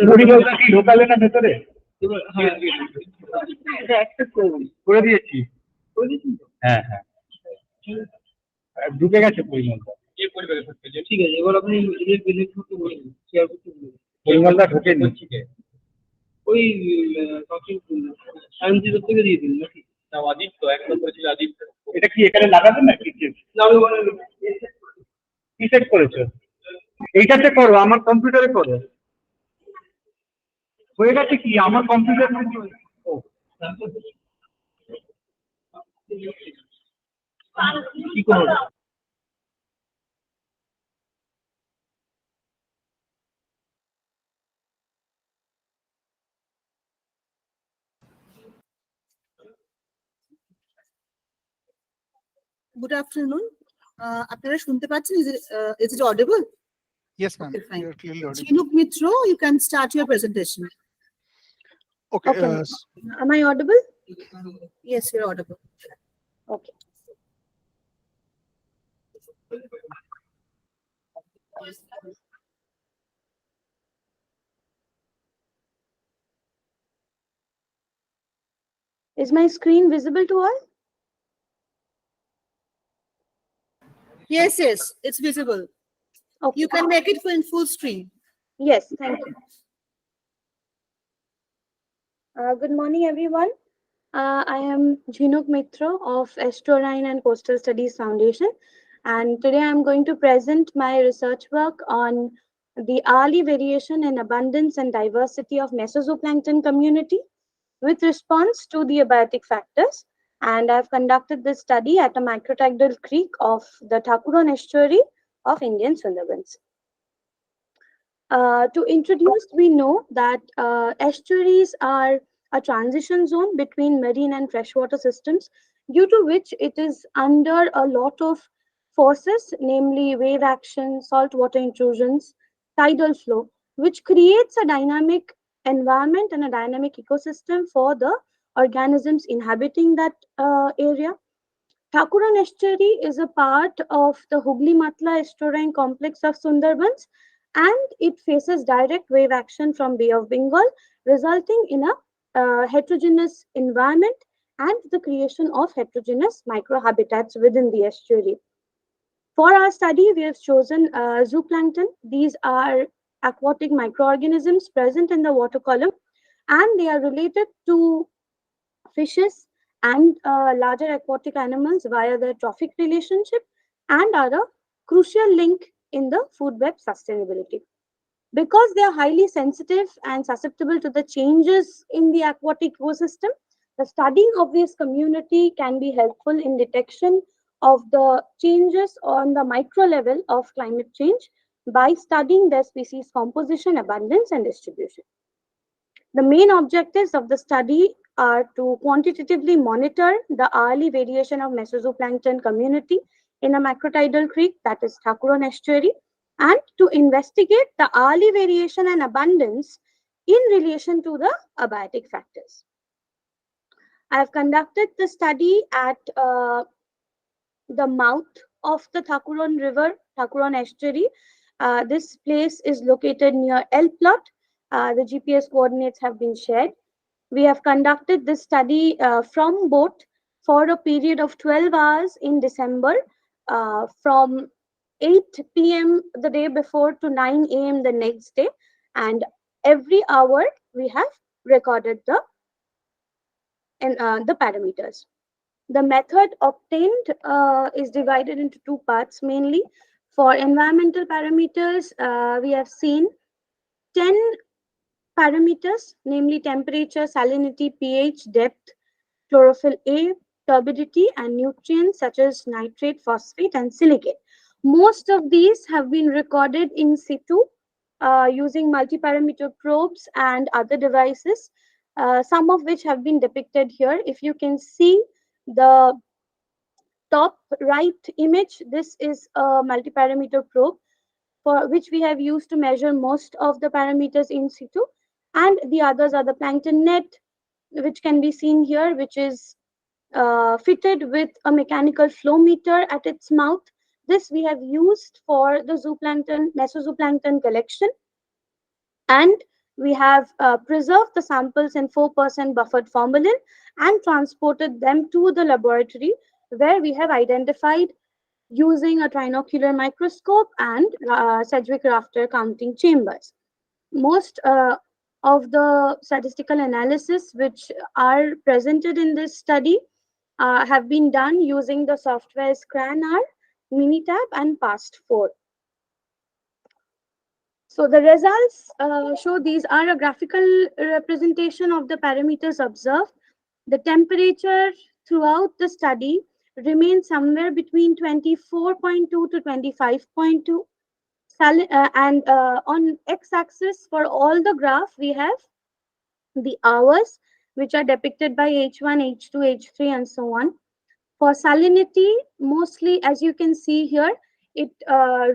হরিবলদা কি ঢোকালে না ভেতরে? করে দিয়েছি। হ্যাঁ হ্যাঁ, ঢুকে গেছে পরিমলদা। ঠিক আছে, এবার আপনি নিজের বিলিং করতে বলুন, শেয়ার করতে বলুন। পরিমলদা ঢুকে নিচ্ছি। ওই সায়েন্সের থেকে দিয়ে দিন নাকি? না, আদিত্য একদম করেছিল আদিত্য। এটা কি এখানে লাগাবে না কি? না, আমি বলে কি সেট করেছো? এইটাতে করো, আমার কম্পিউটারে করো। হয়ে গেছে কি আমার কম্পিউটার? ও কি করবো? Good afternoon. আপনারা শুনতে পাচ্ছেন? Is it audible? Yes, ma'am. Okay, fine. You're clearly audible. Chinuk Mitro, you can start your presentation. Okay. Okay. Am I audible? Yes, you're audible. Okay. Is my screen visible to all? Yes, it's visible. Okay. You can make it in full screen. Yes, thank you. Good morning, everyone. I am Jhinuk Mitra of Estuarine and Coastal Studies Foundation, and today I'm going to present my research work on the hourly variation in abundance and diversity of mesozooplankton community with response to the abiotic factors. And I've conducted this study at a microtidal creek of the Thakuron estuary of Indian Sundarbans. To introduce, we know that estuaries are a transition zone between marine and freshwater systems, due to which it is under a lot of forces, namely wave action, saltwater intrusions, tidal flow, which creates a dynamic environment and a dynamic ecosystem for the organisms inhabiting that area. Thakuron estuary is a part of the Hooghly-Matla estuarine complex of Sundarbans, and it faces direct wave action from Bay of Bengal, resulting in a heterogeneous environment and the creation of heterogeneous microhabitats within the estuary. For our study, we have chosen zooplankton. These are aquatic microorganisms present in the water column, and they are related to fishes and larger aquatic animals via their trophic relationship and are a crucial link in the food web sustainability. Because they are highly sensitive and susceptible to the changes in the aquatic ecosystem, the studying of this community can be helpful in detection of the changes on the micro level of climate change by studying their species composition, abundance, and distribution. The main objectives of the study are to quantitatively monitor the hourly variation of mesozooplankton community in a macrotidal creek, that is Thakuron estuary, and to investigate the hourly variation and abundance in relation to the abiotic factors. I have conducted the study at the mouth of the Thakuron River, Thakuron estuary. This place is located near El Plot. The GPS coordinates have been shared. We have conducted this study from boat for a period of 12 hours in December, from 8 p.m. the day before to 9 a.m. the next day. And every hour we have recorded the parameters. The method obtained is divided into two parts mainly. For environmental parameters, we have seen 10 parameters, namely temperature, salinity, pH, depth, chlorophyll A, turbidity, and nutrients such as nitrate, phosphate, and silicate. Most of these have been recorded in situ using multi-parameter probes and other devices, some of which have been depicted here. If you can see the top right image, this is a multi-parameter probe for which we have used to measure most of the parameters in situ, and the others are the plankton net, which can be seen here, which is fitted with a mechanical flow meter at its mouth. This we have used for the zooplankton, mesozooplankton collection, and we have preserved the samples in 4% buffered formalin and transported them to the laboratory, where we have identified using a trinocular microscope and Sedgwick rafter counting chambers. Most of the statistical analysis which are presented in this study have been done using the software SCRAN-R, Minitab, and PAST4. So the results show these are a graphical representation of the parameters observed. The temperature throughout the study remains somewhere between 24.2 to 25.2. And on x-axis for all the graph, we have the hours, which are depicted by H1, H2, H3, and so on. For salinity, mostly, as you can see here, it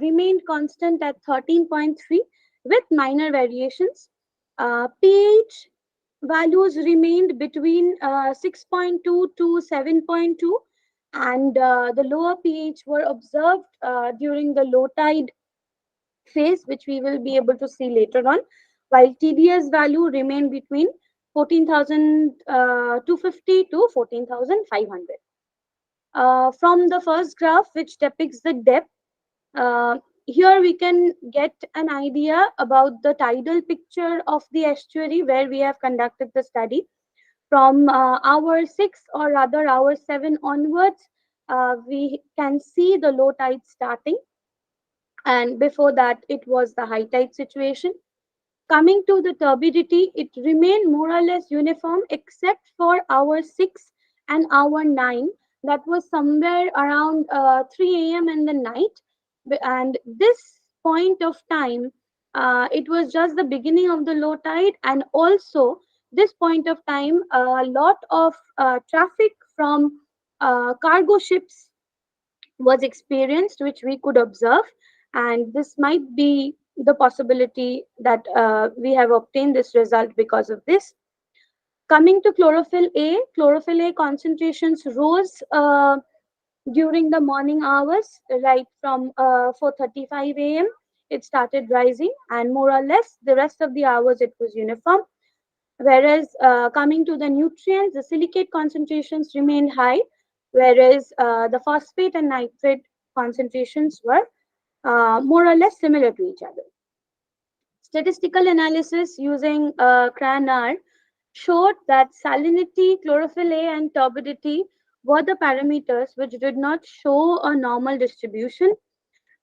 remained constant at 13.3 with minor variations. pH values remained between 6.2 to 7.2, and the lower pH were observed during the low tide phase, which we will be able to see later on, while TDS value remained between 14,250 to 14,500. From the first graph, which depicts the depth, here we can get an idea about the tidal picture of the estuary where we have conducted the study. From hour 6 or rather hour 7 onwards, we can see the low tide starting, and before that it was the high tide situation. Coming to the turbidity, it remained more or less uniform except for hour 6 and hour 9. That was somewhere around 3 a.m. in the night. And this point of time, it was just the beginning of the low tide, and also this point of time, a lot of traffic from cargo ships was experienced, which we could observe, and this might be the possibility that we have obtained this result because of this. Coming to chlorophyll A concentrations rose during the morning hours, right from 4:35 a.m. it started rising, and more or less the rest of the hours it was uniform. Whereas coming to the nutrients, the silicate concentrations remained high, whereas the phosphate and nitrate concentrations were more or less similar to each other. Statistical analysis using CRAN-R showed that salinity, chlorophyll A, and turbidity were the parameters which did not show a normal distribution.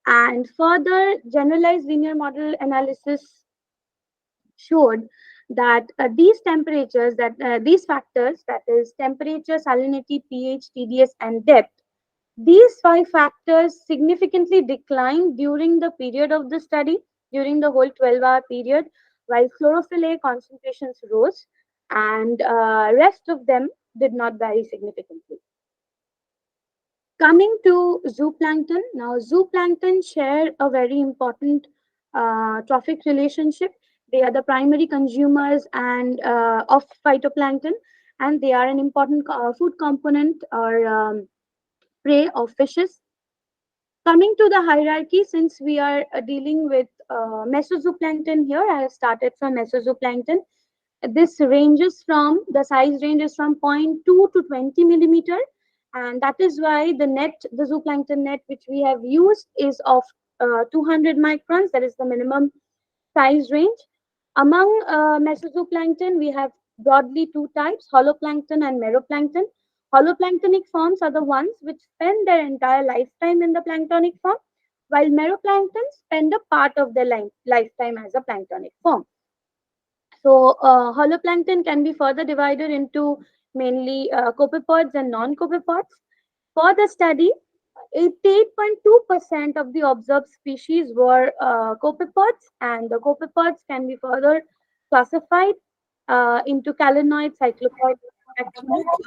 And further, generalized linear model analysis showed that these factors, that is temperature, salinity, pH, TDS, and depth, these 5 factors significantly declined during the period of the study, during the whole 12-hour period, while chlorophyll A concentrations rose, and rest of them did not vary significantly. Coming to zooplankton, now zooplankton share a very important trophic relationship. They are the primary consumers and of phytoplankton, and they are an important food component or prey of fishes. Coming to the hierarchy, since we are dealing with mesozooplankton here, I have started from mesozooplankton. This ranges from, the size ranges from 0.2 to 20 millimeter, and that is why the zooplankton net which we have used is of 200 microns, that is the minimum size range. Among mesozooplankton, we have broadly 2 types, holoplankton and meroplankton. Holoplanktonic forms are the ones which spend their entire lifetime in the planktonic form, while meroplankton spend a part of their lifetime as a planktonic form. So holoplankton can be further divided into mainly copepods and non-copepods. For the study, 88.2% of the observed species were copepods, and the copepods can be further classified into calanoid, cyclopoid.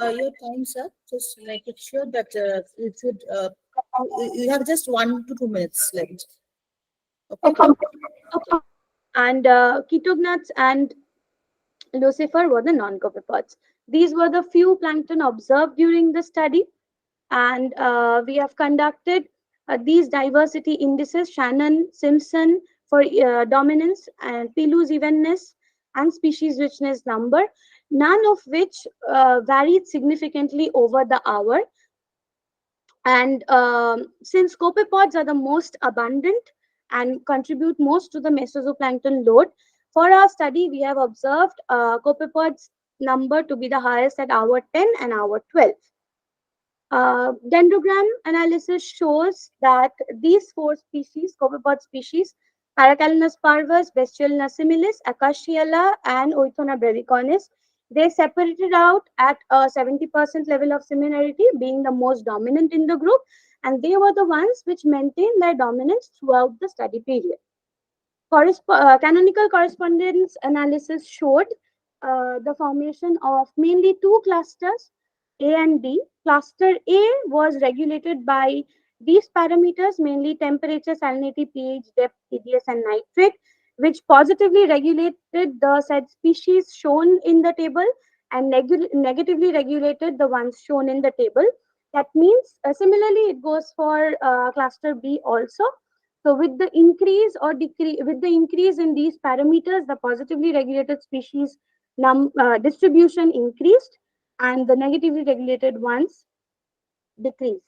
Your time, sir. Just make it sure that you should. You have just 1 to 2 minutes left. Okay. Okay. And ketognaths and lucifer were the non-copepods. These were the few plankton observed during the study, and we have conducted these diversity indices, Shannon, Simpson for dominance, and Pilou's evenness, and species richness number, none of which varied significantly over the hour. And since copepods are the most abundant and contribute most to the mesozooplankton load, for our study, we have observed copepods number to be the highest at hour 10 and hour 12. Dendrogram analysis shows that these 4 species, copepod species, Paracalanus parvus, Bestiolina similis, Acaciella, and Oithona brevicornis, they separated out at a 70% level of similarity, being the most dominant in the group, and they were the ones which maintained their dominance throughout the study period. Canonical correspondence analysis showed the formation of mainly 2 clusters, A and D. Cluster A was regulated by these parameters, mainly temperature, salinity, pH, depth, TDS, and nitrate, which positively regulated the said species shown in the table and negatively regulated the ones shown in the table. That means similarly it goes for cluster B also. So with the increase or decrease, with the increase in these parameters, the positively regulated species distribution increased, and the negatively regulated ones decreased.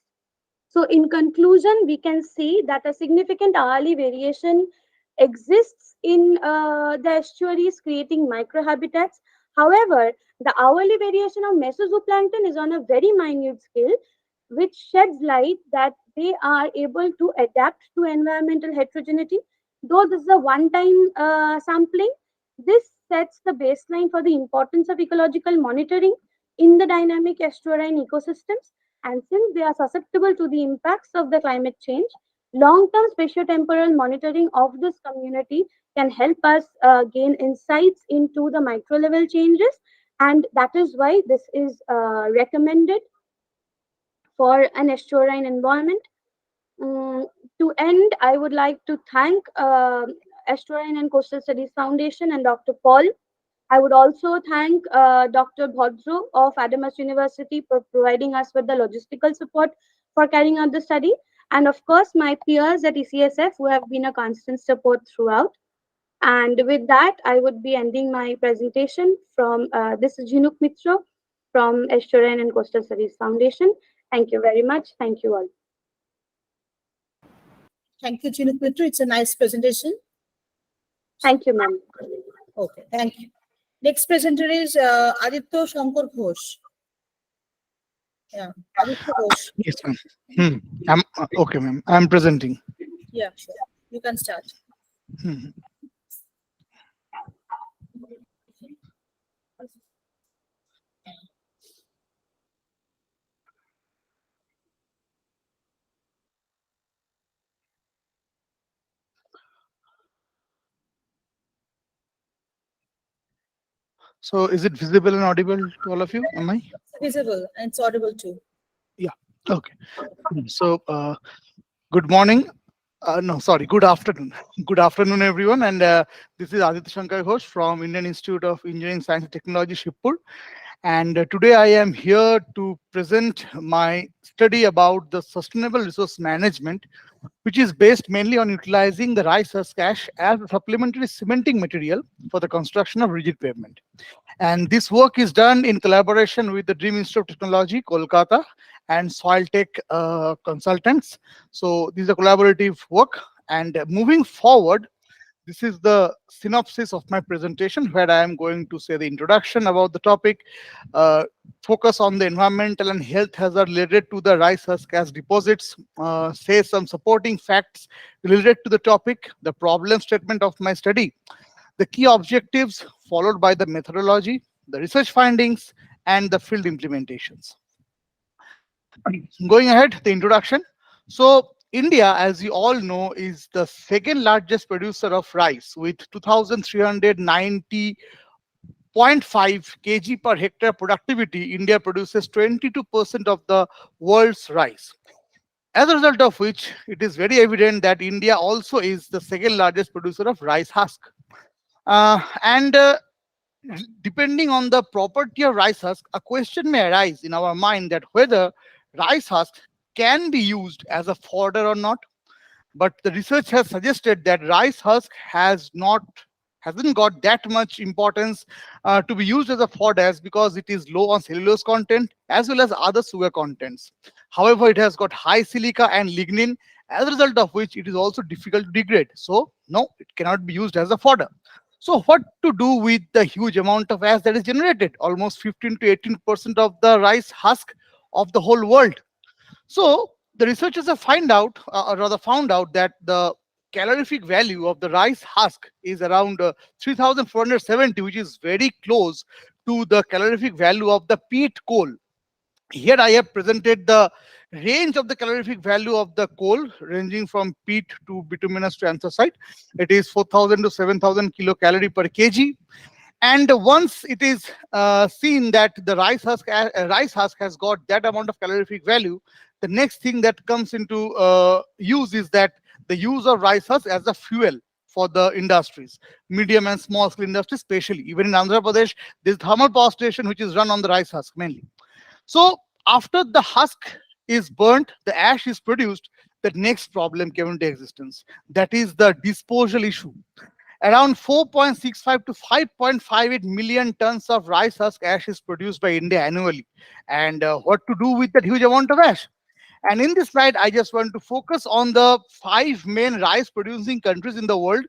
So in conclusion, we can see that a significant hourly variation exists in the estuaries, creating microhabitats. However, the hourly variation of mesozooplankton is on a very minute scale, which sheds light that they are able to adapt to environmental heterogeneity. Though this is a one-time sampling, this sets the baseline for the importance of ecological monitoring in the dynamic estuarine ecosystems. And since they are susceptible to the impacts of the climate change, long-term spatiotemporal monitoring of this community can help us gain insights into the micro-level changes, and that is why this is recommended for an estuarine environment. To end, I would like to thank Estuarine and Coastal Studies Foundation and Dr. Paul. I would also thank Dr. Bhodro of Adamas University for providing us with the logistical support for carrying out the study. and of course my peers at ECSF who have been a constant support throughout. And with that, I would be ending my presentation from this is Jhinuk Mitra from Estuarine and Coastal Studies Foundation. Thank you very much. Thank you all. Thank you, Jhinuk Mitra. It's a nice presentation. Thank you, ma'am. Okay, thank you. Next presenter is Aditya Shankar Ghosh. Yeah, Aditya Ghosh. Yes, ma'am. I'm okay, ma'am. I'm presenting. Yeah, sure. You can start. Hmm. So is it visible and audible to all of you? Am I? Visible and it's audible too. Okay. So good morning. No, sorry. Good afternoon. Good afternoon, everyone. And this is Aditya Shankar Ghosh from Indian Institute of Engineering, Science and Technology, Shibpur. And today I am here to present my study about the sustainable resource management, which is based mainly on utilizing the rice husk ash as a supplementary cementing material for the construction of rigid pavement. And this work is done in collaboration with the Dream Institute of Technology, Kolkata, and Soil Tech consultants. So this is a collaborative work. And moving forward, this is the synopsis of my presentation, where I am going to say the introduction about the topic, focus on the environmental and health hazard related to the rice husk ash deposits, say some supporting facts related to the topic, the problem statement of my study, the key objectives followed by the methodology, the research findings, and the field implementations. Going ahead, the introduction. So India, as you all know, is the second largest producer of rice with 2,390.5 kg per hectare productivity. India produces 22% of the world's rice. As a result of which, it is very evident that India also is the second largest producer of rice husk. And depending on the property of rice husk, a question may arise in our mind that whether rice husk can be used as a fodder or not. But the research has suggested that rice husk hasn't got that much importance to be used as a fodder, because it is low on cellulose content as well as other sugar contents. However, it has got high silica and lignin, as a result of which it is also difficult to degrade. So no, it cannot be used as a fodder. So what to do with the huge amount of ash that is generated? Almost 15 to 18% of the rice husk of the whole world. So the researchers have found out that the calorific value of the rice husk is around 3,470, which is very close to the calorific value of the peat coal. Here I have presented the range of the calorific value of the coal, ranging from peat to bituminous to anthracite. It is 4,000 to 7,000 kilocalorie per kg. And once it is seen that the rice husk has got that amount of calorific value, the next thing that comes into use is that the use of rice husk as a fuel for the industries, medium and small scale industries, especially. Even in Andhra Pradesh, there is thermal power station which is run on the rice husk mainly. So after the husk is burnt, the ash is produced, the next problem came into existence. That is the disposal issue. Around 4.65 to 5.58 million tons of rice husk ash is produced by India annually. And what to do with that huge amount of ash? And in this slide, I just want to focus on the 5 main rice producing countries in the world.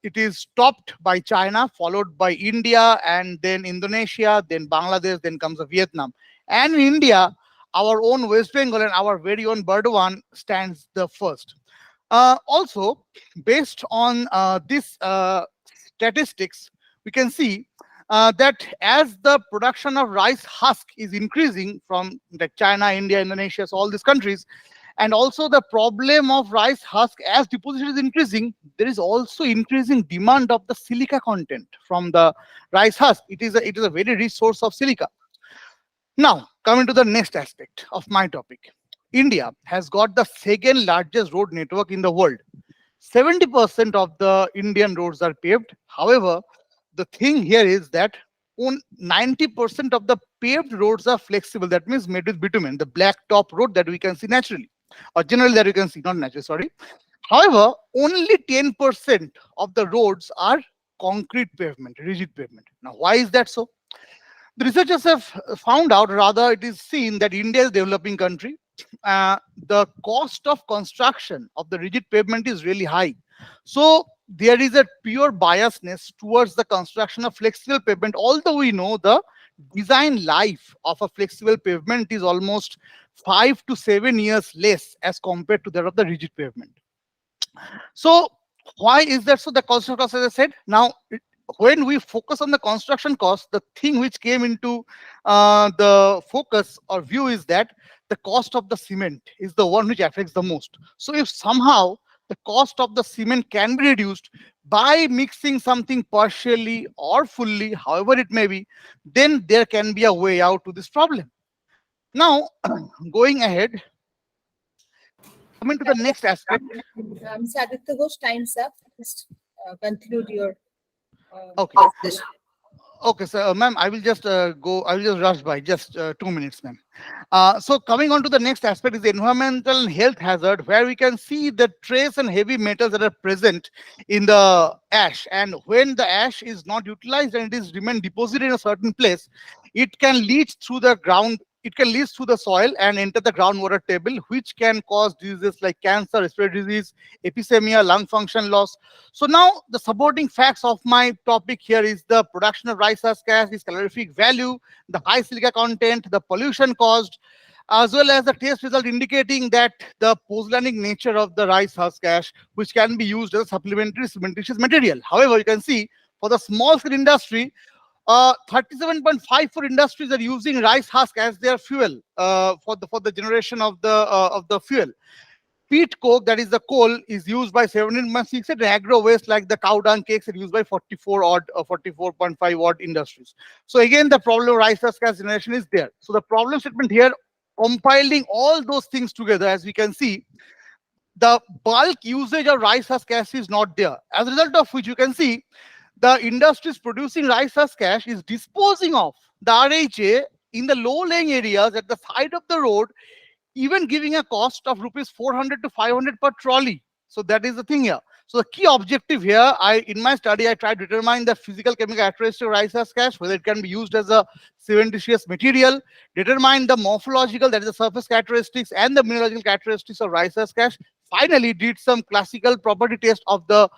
It is topped by China, followed by India, and then Indonesia, then Bangladesh, then comes Vietnam. And in India, our own West Bengal and our very own Burdwan stands the first. Also, based on this statistics, we can see that as the production of rice husk is increasing from China, India, Indonesia, so all these countries, and also the problem of rice husk as deposition is increasing, there is also increasing demand of the silica content from the rice husk. It is a very rich source of silica. Now, coming to the next aspect of my topic. India has got the second largest road network in the world. 70% of the Indian roads are paved. However, the thing here is that 90% of the paved roads are flexible. That means made with bitumen, the black top road that we can see naturally. or generally that you can see, not natural, sorry. However, only 10% of the roads are concrete pavement, rigid pavement. Now, why is that so? The researchers have found out, rather it is seen that India is a developing country. The cost of construction of the rigid pavement is really high. So there is a pure biasness towards the construction of flexible pavement, although we know the design life of a flexible pavement is almost 5 to 7 years less as compared to that of the rigid pavement. So why is that so? The construction cost, as I said, now when we focus on the construction cost, the thing which came into the focus or view is that the cost of the cement is the one which affects the most. So if somehow the cost of the cement can be reduced by mixing something partially or fully, however it may be, then there can be a way out to this problem. Now, going ahead, coming to the next aspect. Mr. Aditya Ghosh, time's up. Just conclude your Okay. presentation. Okay, so ma'am, I will just go, I will just rush by just 2 minutes, ma'am. So coming on to the next aspect is the environmental and health hazard, where we can see the trace and heavy metals that are present in the ash. And when the ash is not utilized and it is remain deposited in a certain place, it can leach through the ground, it can leach through the soil and enter the groundwater table, which can cause diseases like cancer, respiratory disease, emphysema, lung function loss. So now the supporting facts of my topic here is the production of rice husk ash, its calorific value, the high silica content, the pollution caused, as well as the test result indicating that the pozzolanic nature of the rice husk ash, which can be used as a supplementary cementitious material. However, you can see for the small scale industry, 37.54 industries are using rice husk as their fuel for the generation of the fuel. Peat coke, that is the coal, is used by 17.6, and agro waste like the cow dung cakes are used by 44.5 odd industries. So again, the problem of rice husk gas generation is there. So the problem statement here, compiling all those things together, as we can see, the bulk usage of rice husk gas is not there. As a result of which, you can see the industries producing rice husk ash is disposing of the RHA in the low-lying areas at the side of the road, even giving a cost of rupees 400 to 500 per trolley. So that is the thing here. So the key objective here, in my study, I tried to determine the physical chemical characteristics of rice husk ash, whether it can be used as a cementitious material, determine the morphological, that is the surface characteristics, and the mineralogical characteristics of rice husk ash. Finally, did some classical property test of the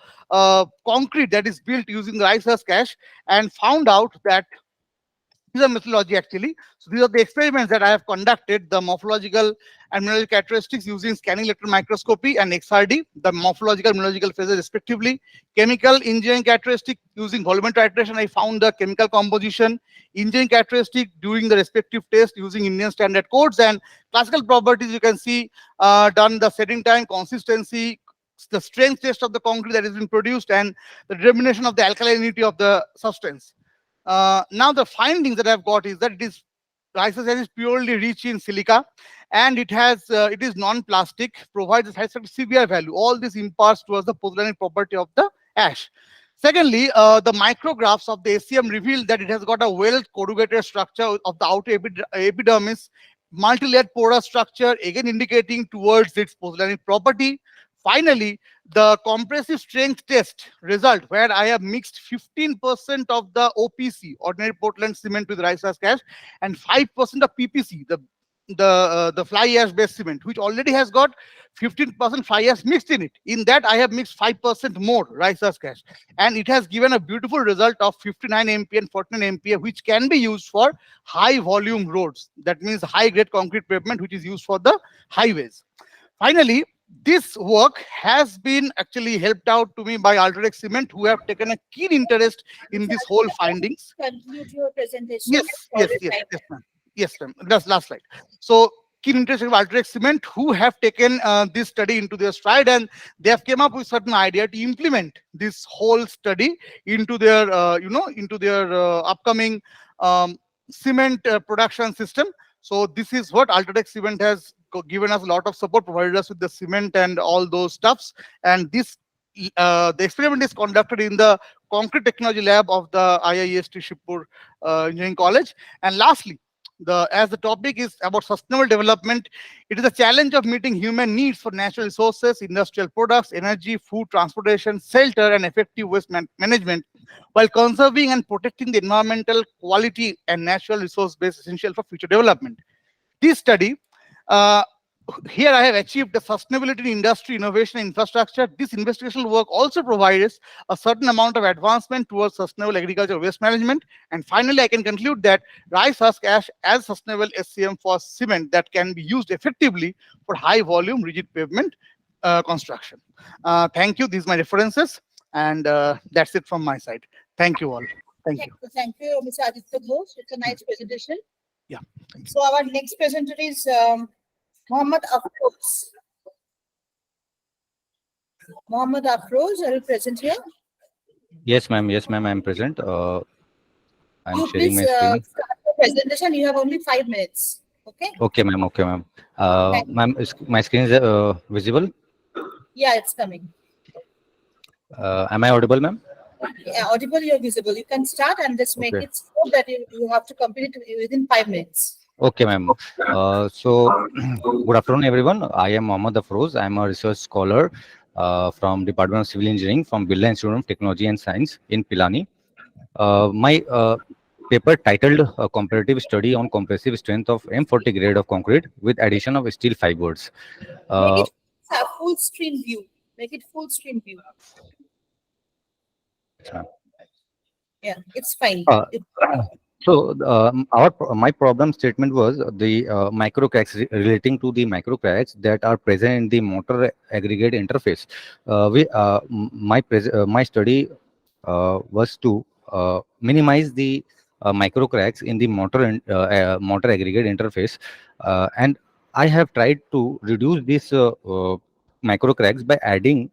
concrete that is built using the rice husk ash, and found out that these are methodology actually. So these are the experiments that I have conducted, the morphological and mineralogical characteristics using scanning electron microscopy and XRD, the morphological and mineralogical phases respectively. Chemical engineering characteristic using volumetric iteration, I found the chemical composition, engineering characteristic during the respective test using Indian standard codes, and classical properties you can see done the setting time, consistency, the strength test of the concrete that has been produced, and the determination of the alkalinity of the substance. Now the findings that I've got is that rice husk ash is purely rich in silica, and it is non-plastic, provides a high CBR value. All this imparts towards the pozzolanic property of the ash. Secondly, the micrographs of the ACM revealed that it has got a well corrugated structure of the outer epidermis, multi-layered porous structure, again indicating towards its pozzolanic property. Finally, the compressive strength test result, where I have mixed 15% of the OPC, ordinary Portland cement, with rice husk ash, and 5% of PPC, the fly ash based cement, which already has got 15% fly ash mixed in it. In that, I have mixed 5% more rice husk ash, and it has given a beautiful result of 59 MPa and 49 MPa, which can be used for high volume roads. That means high grade concrete pavement, which is used for the highways. Finally, this work has been actually helped out to me by Ultratech Cement, who have taken a keen interest in this whole findings. Conclude your presentation. Yes, ma'am. Yes, ma'am. That's last slide. So keen interest of Ultratech Cement, who have taken this study into their stride, and they have came up with certain idea to implement this whole study into their, upcoming cement production system. So this is what Ultratech Cement has given us a lot of support, provided us with the cement and all those stuffs. And this, the experiment is conducted in the concrete technology lab of the IIST Shibpur Engineering College. And lastly, As the topic is about sustainable development, it is a challenge of meeting human needs for natural resources, industrial products, energy, food, transportation, shelter, and effective waste management, while conserving and protecting the environmental quality and natural resource base essential for future development. This study, uh, here I have achieved the sustainability in industry, innovation, and infrastructure. This investigational work also provides a certain amount of advancement towards sustainable agriculture waste management. And finally, I can conclude that rice husk ash as sustainable SCM for cement that can be used effectively for high volume rigid pavement construction. Thank you. These are my references. And that's it from my side. Thank you all. Thank you. Thank you, Mr. Aditya Ghosh. It's a nice presentation. Yeah. So our next presenter is Mohammad Afroz. Mohammad Afroz, are you present here? Yes, ma'am. Yes, ma'am. I'm present. I'm You sharing please my screen. start the presentation. You have only 5 minutes. Okay? Okay, ma'am. Okay, ma'am. Ma'am, my screen is visible. Yeah, it's coming. Am I audible, ma'am? Yeah, audible, you're visible. You can start and just make Okay. it so that you have to complete it within 5 minutes. Okay, ma'am. So, good afternoon, everyone. I am Mohammad Afroz. I'm a research scholar from Department of Civil Engineering from Birla Institute of Technology and Science in Pilani. My paper titled a comparative study on compressive strength of M40 grade of concrete with addition of steel fibers. Make it full screen view. Make it full screen view. Yeah, it's fine. So my problem statement was the micro cracks relating to the micro cracks that are present in the motor aggregate interface. My study was to minimize the micro cracks in the motor aggregate interface, and I have tried to reduce these micro cracks by adding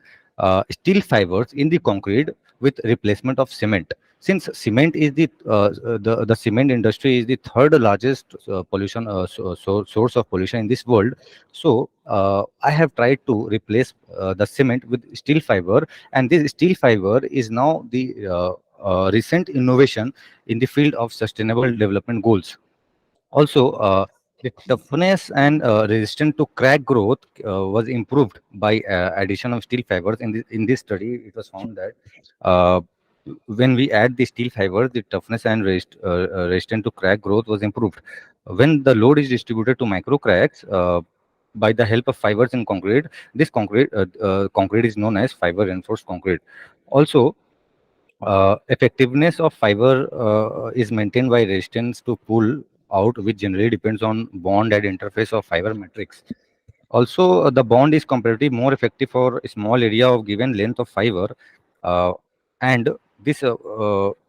steel fibers in the concrete with replacement of cement. Since cement is the cement industry is the third largest pollution source of pollution in this world, so I have tried to replace the cement with steel fiber, and this steel fiber is now the recent innovation in the field of sustainable development goals. Also, the toughness and resistance to crack growth was improved by addition of steel fibers. In this study, it was found that uh, when we add the steel fiber, the toughness and resistance to crack growth was improved. When the load is distributed to micro cracks by the help of fibers in concrete, this concrete is known as fiber reinforced concrete. Also, effectiveness of fiber is maintained by resistance to pull out, which generally depends on bond at interface of fiber matrix. Also, the bond is comparatively more effective for a small area of given length of fiber, and this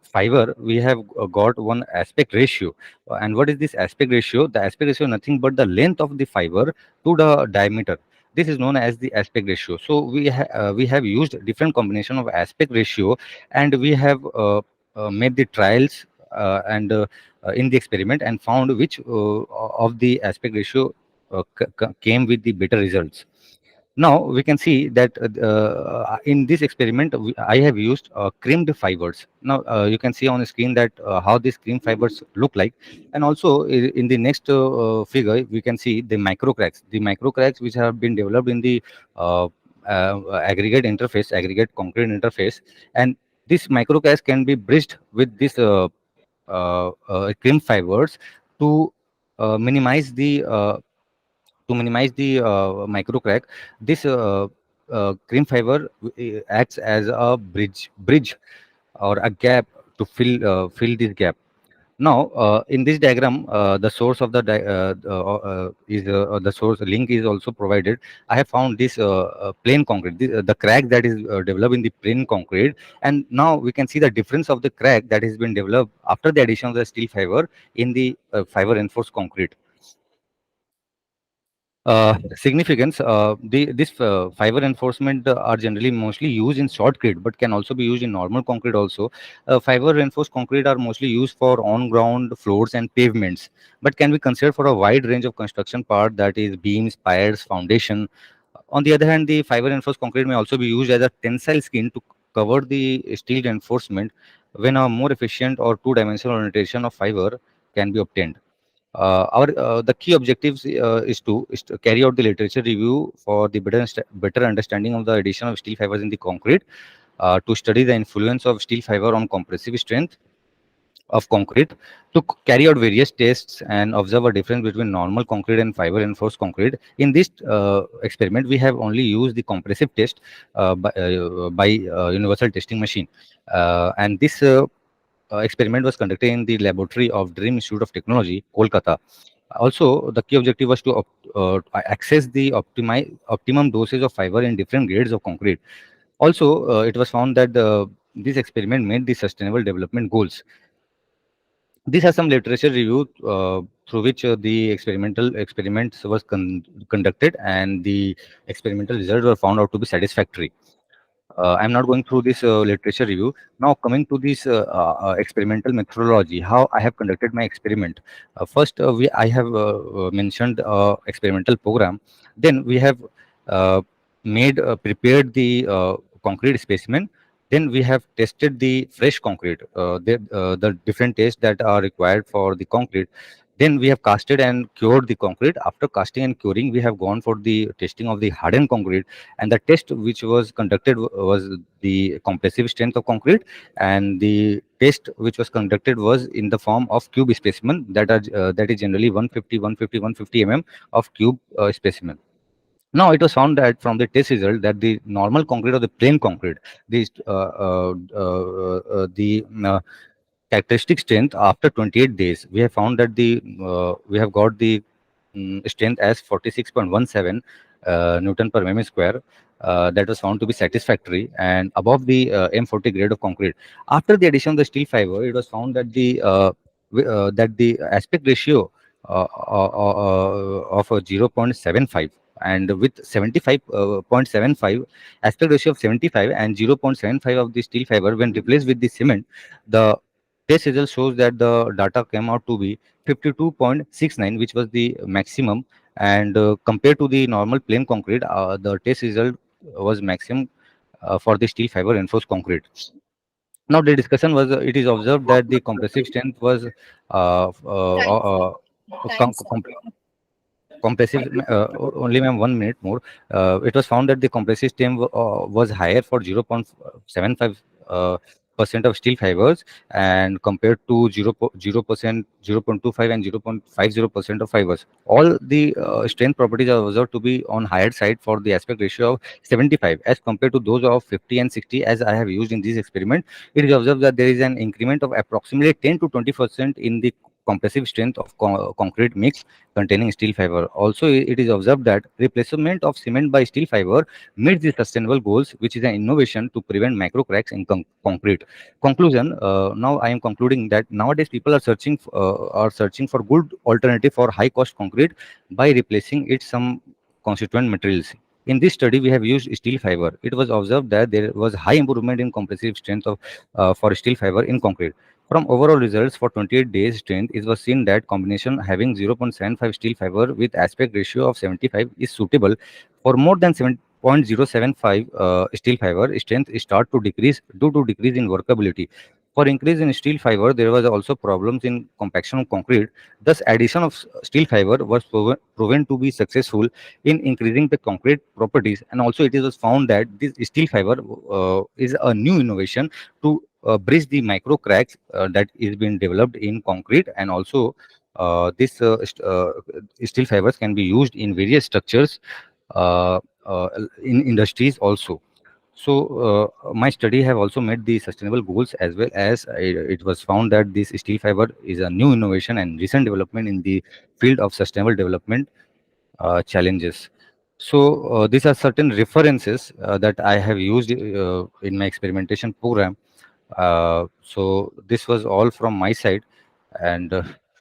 fiber we have got one aspect ratio. And what is this aspect ratio? The aspect ratio is nothing but the length of the fiber to the diameter. This is known as the aspect ratio. So we have used different combination of aspect ratio, and we have made the trials and in the experiment, and found which of the aspect ratio came with the better results. Now we can see that in this experiment I have used creamed fibers. Now you can see on the screen that how these cream fibers look like, and also in the next figure we can see the micro cracks. The micro cracks which have been developed in the aggregate concrete interface, and these micro cracks can be bridged with this cream fibers to minimize the micro crack. This cream fiber acts as a bridge or a gap to fill this gap. Now, in this diagram, the source of the the source link is also provided. I have found this plain concrete, the crack that is developed in the plain concrete, and now we can see the difference of the crack that has been developed after the addition of the steel fiber in the fiber reinforced concrete. Significance, this fiber reinforcement are generally mostly used in shotcrete, but can also be used in normal concrete also. Fiber reinforced concrete are mostly used for on ground floors and pavements, but can be considered for a wide range of construction part, that is beams, piers, foundation. On the other hand, the fiber reinforced concrete may also be used as a tensile skin to cover the steel reinforcement when a more efficient or two-dimensional orientation of fiber can be obtained. The key objectives is to carry out the literature review for the better understanding of the addition of steel fibers in the concrete, to study the influence of steel fiber on compressive strength of concrete, to carry out various tests and observe a difference between normal concrete and fiber reinforced concrete. In this experiment, we have only used the compressive test by universal testing machine, and this experiment was conducted in the laboratory of Dream Institute of Technology, Kolkata. Also, the key objective was to access the optimum dosage of fiber in different grades of concrete. Also, it was found that this experiment made the sustainable development goals. These are some literature review through which the experiments was conducted, and the experimental results were found out to be satisfactory. I'm not going through this literature review. Now, coming to this experimental methodology, how I have conducted my experiment. First, I have mentioned experimental program. Then we have uh, prepared the concrete specimen. Then we have tested the fresh concrete, the different tests that are required for the concrete. Then we have casted and cured the concrete. After casting and curing, we have gone for the testing of the hardened concrete, and the test which was conducted was the compressive strength of concrete, and the test which was conducted was in the form of cube specimen, that is generally 150 mm of cube specimen. Now it was found that from the test result that the normal concrete or the plain concrete, the characteristic strength after 28 days, we have found that we have got the strength as 46.17 Newton per mm square. That was found to be satisfactory and above the M40 grade of concrete. After the addition of the steel fiber, it was found that the aspect ratio of 0.75, and with 75.75 aspect ratio of 75 and 0.75 of the steel fiber when replaced with the cement, the test result shows that the data came out to be 52.69, which was the maximum, and compared to the normal plain concrete, the test result was maximum for the steel fiber reinforced concrete. Now the discussion was, it is observed that the compressive strength was Time, sir. compressive, only ma'am 1 minute more. It was found that the compressive strength was higher for 0.75 percent of steel fibers, and compared to 0%, 0.25 and 0.50% of fibers. All the strength properties are observed to be on higher side for the aspect ratio of 75 as compared to those of 50 and 60 as I have used in this experiment. It is observed that there is an increment of approximately 10 to 20% in the compressive strength of concrete mix containing steel fiber. Also, it is observed that replacement of cement by steel fiber meets the sustainable goals, which is an innovation to prevent micro cracks in concrete. Conclusion: now I am concluding that nowadays people are searching for good alternative for high cost concrete by replacing it some constituent materials. In this study, we have used steel fiber. It was observed that there was high improvement in compressive strength of for steel fiber in concrete. From overall results for 28 days strength, it was seen that combination having 0.75 steel fiber with aspect ratio of 75 is suitable. For more than 7.075 steel fiber, strength start to decrease due to decrease in workability. For increase in steel fiber, there was also problems in compaction of concrete. Thus, addition of steel fiber was proven to be successful in increasing the concrete properties, and also it was found that this steel fiber is a new innovation to bridge the micro cracks that is being developed in concrete, and also this steel fibers can be used in various structures in industries also. So my study have also met the sustainable goals, as well as it was found that this steel fiber is a new innovation and recent development in the field of sustainable development challenges. So these are certain references that I have used in my experimentation program. So this was all from my side, and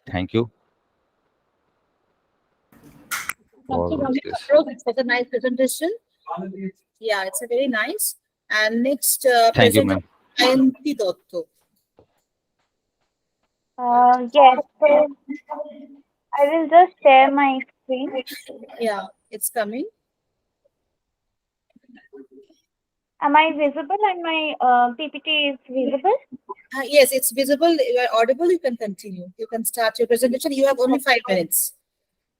thank you Thank you, for Ramesh. this. For the nice presentation. Yeah, it's a very nice. And next Thank you, presenter, ma'am. Ayanti Dotto. Yes, so I will just share my screen. Yeah, it's coming. Am I visible and my PPT is visible? Yes, it's visible. You are audible. You can continue. You can start your presentation. You have only 5 minutes.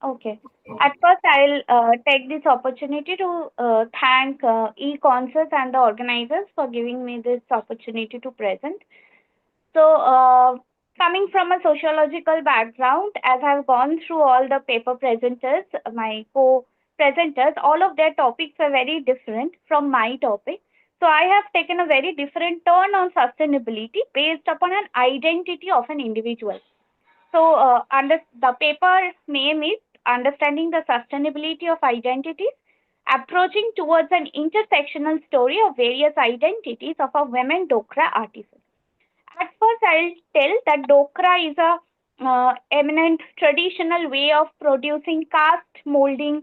Okay. At first, I'll take this opportunity to thank eConscious and the organizers for giving me this opportunity to present. So, coming from a sociological background, as I've gone through all the paper presenters, my co-presenters, all of their topics are very different from my topic. So, I have taken a very different turn on sustainability based upon an identity of an individual. So, under the paper name is Understanding the Sustainability of Identities, approaching towards an intersectional story of various identities of a women Dokra artisan. At first, I'll tell that Dokra is a eminent traditional way of producing cast molding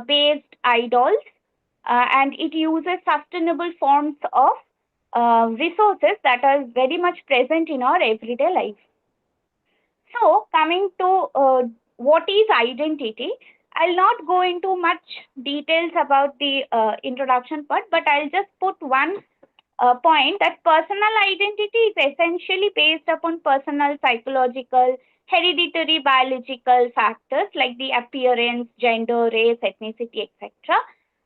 based idols, and it uses sustainable forms of resources that are very much present in our everyday life. So, coming to what is identity, I'll not go into much details about the introduction part, but I'll just put one point that personal identity is essentially based upon personal psychological, hereditary biological factors like the appearance, gender, race, ethnicity, etc.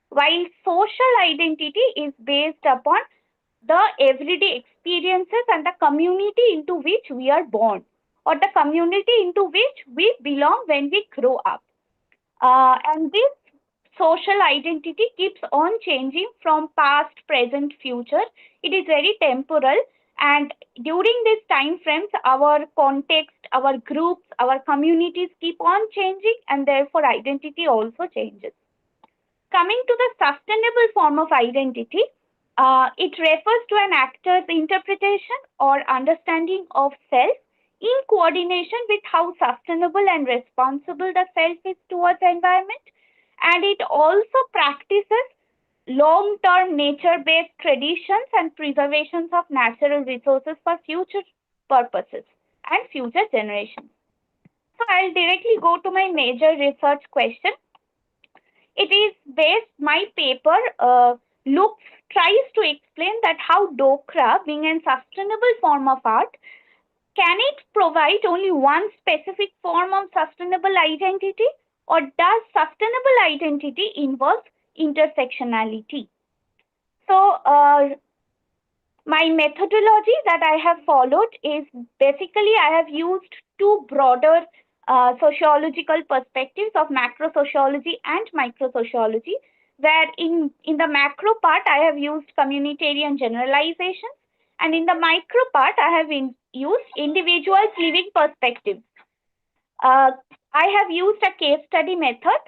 While social identity is based upon the everyday experiences and the community into which we are born, or the community into which we belong when we grow up. And this social identity keeps on changing from past, present, future. It is very temporal, and during these time frames, our context, our groups, our communities keep on changing, and therefore identity also changes. Coming to the sustainable form of identity, it refers to an actor's interpretation or understanding of self in coordination with how sustainable and responsible the self is towards the environment. And it also practices long-term nature-based traditions and preservations of natural resources for future purposes and future generations. So I'll directly go to my major research question. It is based, my paper tries to explain that how Dokra, being a sustainable form of art, can it provide only one specific form of sustainable identity, or does sustainable identity involve intersectionality? So, my methodology that I have followed is basically I have used two broader sociological perspectives of macro sociology and micro sociology, where in the macro part I have used communitarian generalizations, and in the micro part I have used individuals living perspectives. I have used a case study method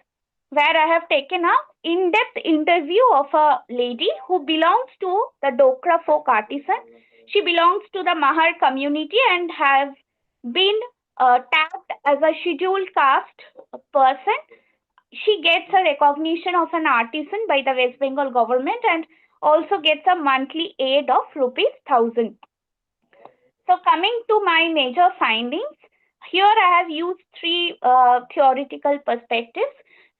where I have taken a in-depth interview of a lady who belongs to the Dokra folk artisan. She belongs to the Mahar community and has been tagged as a scheduled caste person. She gets a recognition of an artisan by the West Bengal government and also gets a monthly aid of ₹1,000. So coming to my major findings, here I have used three theoretical perspectives.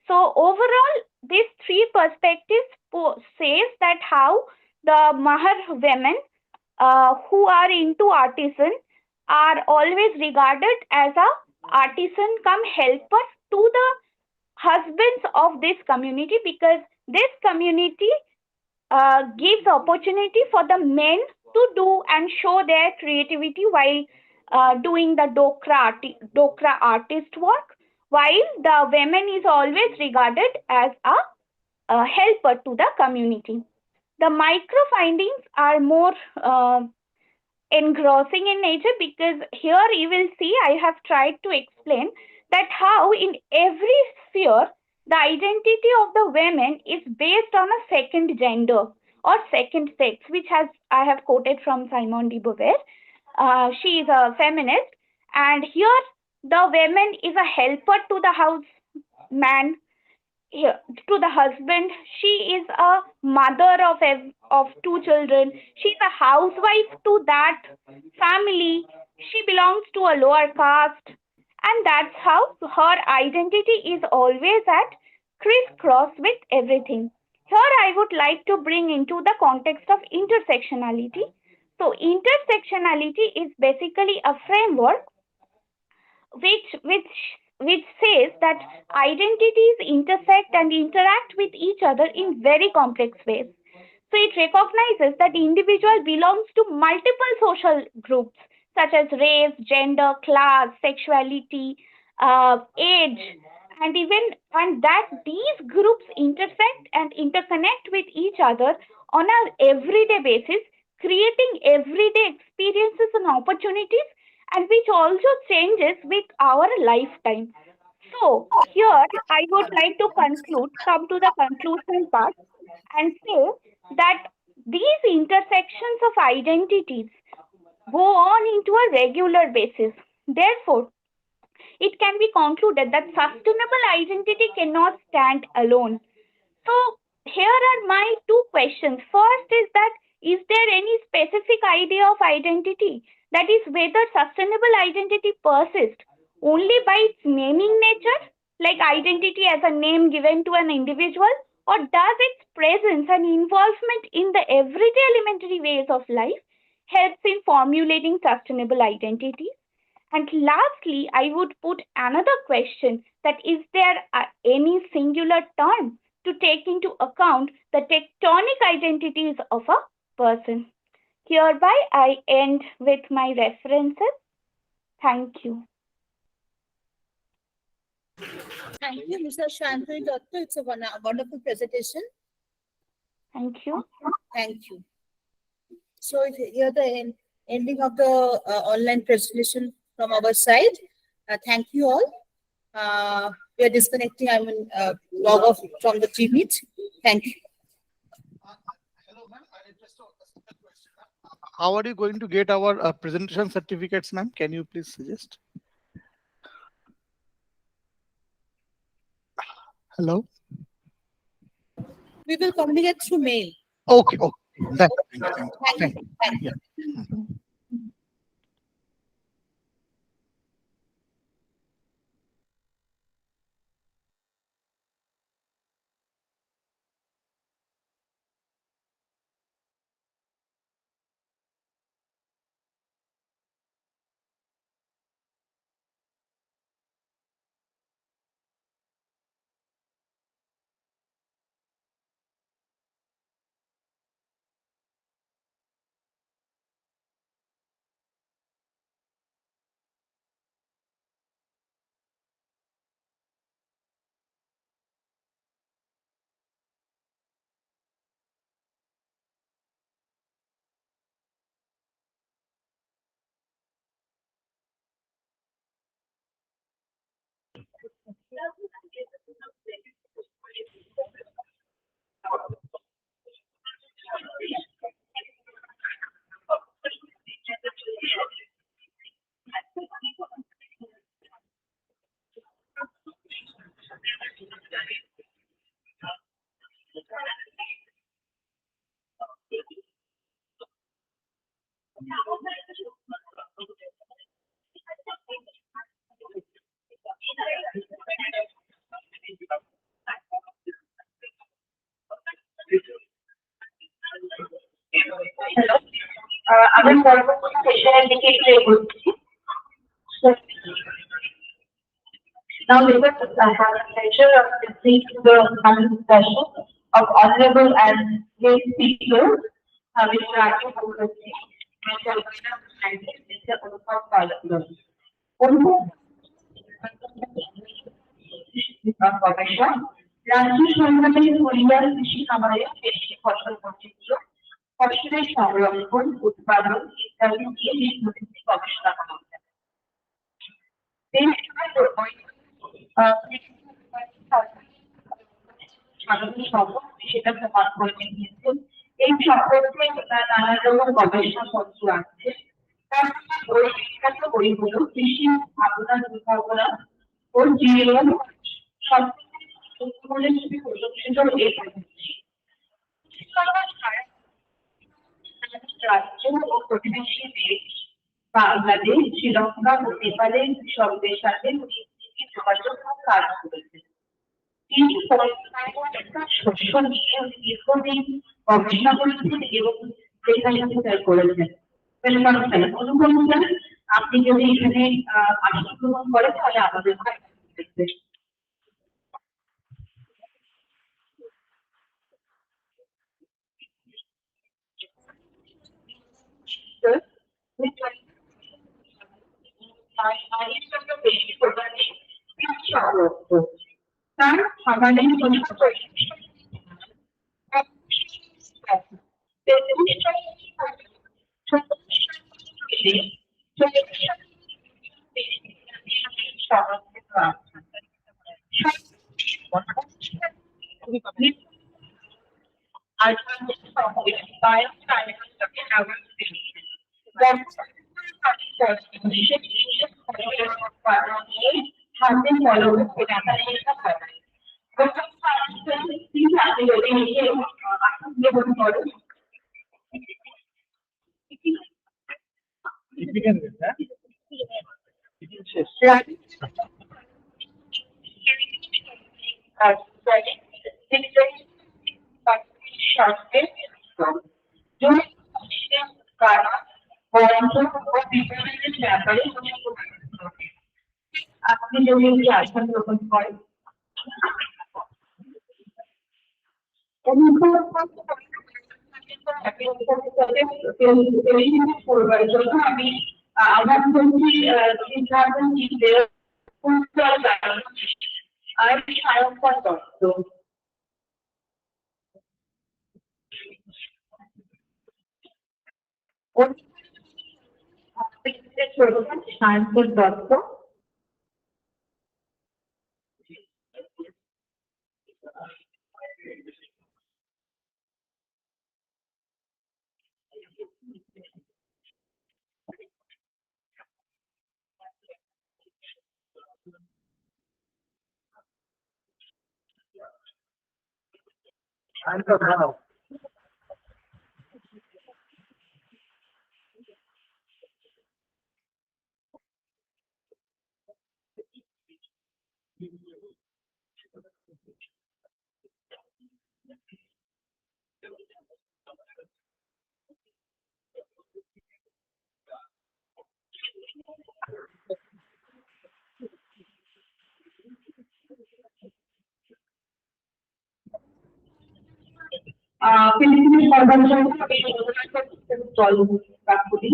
So overall, these three perspectives says that how the Mahar women who are into artisan are always regarded as a artisan come helper to the husbands of this community, because this community gives opportunity for the men to do and show their creativity while doing the Dokra artist work, while the women is always regarded as a helper to the community. The micro findings are more engrossing in nature, because here you will see I have tried to explain that how in every sphere the identity of the women is based on a second gender or second sex, which I have quoted from Simone de Beauvoir. She is a feminist, and here the woman is a helper to the house man, here to the husband. She is a mother of two children. She's a housewife to that family. She belongs to a lower caste, and that's how her identity is always at crisscross with everything. Here I would like to bring into the context of intersectionality. So intersectionality is basically a framework which says that identities intersect and interact with each other in very complex ways. So it recognizes that individual belongs to multiple social groups such as race, gender, class, sexuality, age, and that these groups intersect and interconnect with each other on an everyday basis, creating everyday experiences and opportunities, and which also changes with our lifetime. So here I would like to come to the conclusion part and say that these intersections of identities go on into a regular basis. Therefore, it can be concluded that sustainable identity cannot stand alone. So here are my two questions. First is that is there any specific idea of identity? That is whether sustainable identity persists only by its naming nature, like identity as a name given to an individual, or does its presence and involvement in the everyday elementary ways of life helps in formulating sustainable identities? And lastly, I would put another question that is there any singular term to take into account the tectonic identities of a person? Hereby, I end with my references. Thank you. Thank you, Mr. Shantanu Datta. It's a wonderful presentation. Thank you. Thank you. So here the ending of the online presentation from our side. Thank you all. We are disconnecting. I will log off from the G Meet. Thank you. Hello, ma'am. Just a simple question. How are you going to get our presentation certificates, ma'am? Can you please suggest? Hello? We will communicate through mail. Okay. Thank you. Thank you. Thank you. Yeah. আমি পরবর্তী সেশনের দিকে play করছি। Now let us have the pleasure of listening to the coming discussion of honorable and great speakers, Mr. Rakesh Mukherjee, Mr. Veena Scientist, Mr. Anupam Palakar. গবেষক রাজ্য সংগ্রামের পরিবার কৃষি খামারের কৃষি ফসল বৈচিত্র্য ফসলের সংরক্ষণ উৎপাদন ইত্যাদি নিয়ে নির্ভরশীল গবেষণা করছেন। সেটা প্রমাণ করে দিয়েছেন। এই সম্পর্কে নানা রকম গবেষণাপত্র আছে। তার বিখ্যাত বইগুলো কৃষি ভাবনা দুর্ভাবনা ও জীবন সবচেয়ে প্রদর্শিত এই রাজ্য ও প্রতিবেশী দেশ বাংলাদেশ, শ্রীলঙ্কা ও নেপালের কৃষকদের সাথে যোগাযোগ কাজ করেছেন। তিনি শস্য নিয়ে দীর্ঘদিন গবেষণা করেছেন এবং লেখালেখি করেছেন। ওয়েলকাম স্যার, অনুপম স্যার, আপনি যদি এখানে আসন গ্রহণ করেন তাহলে আমাদের দেখবে। Sir, I instruct the basic programming sir, আমাদের have been followed with আপনি যদি আসন গ্রহণ করেন আমি আহ্বান করছি সিদ্ধার্থ আর সায়ঙ্কর দত্ত। সায়ঙ্কর দত্ত। ফিলিপিনের সর্বাধিক দল রাষ্ট্রপতি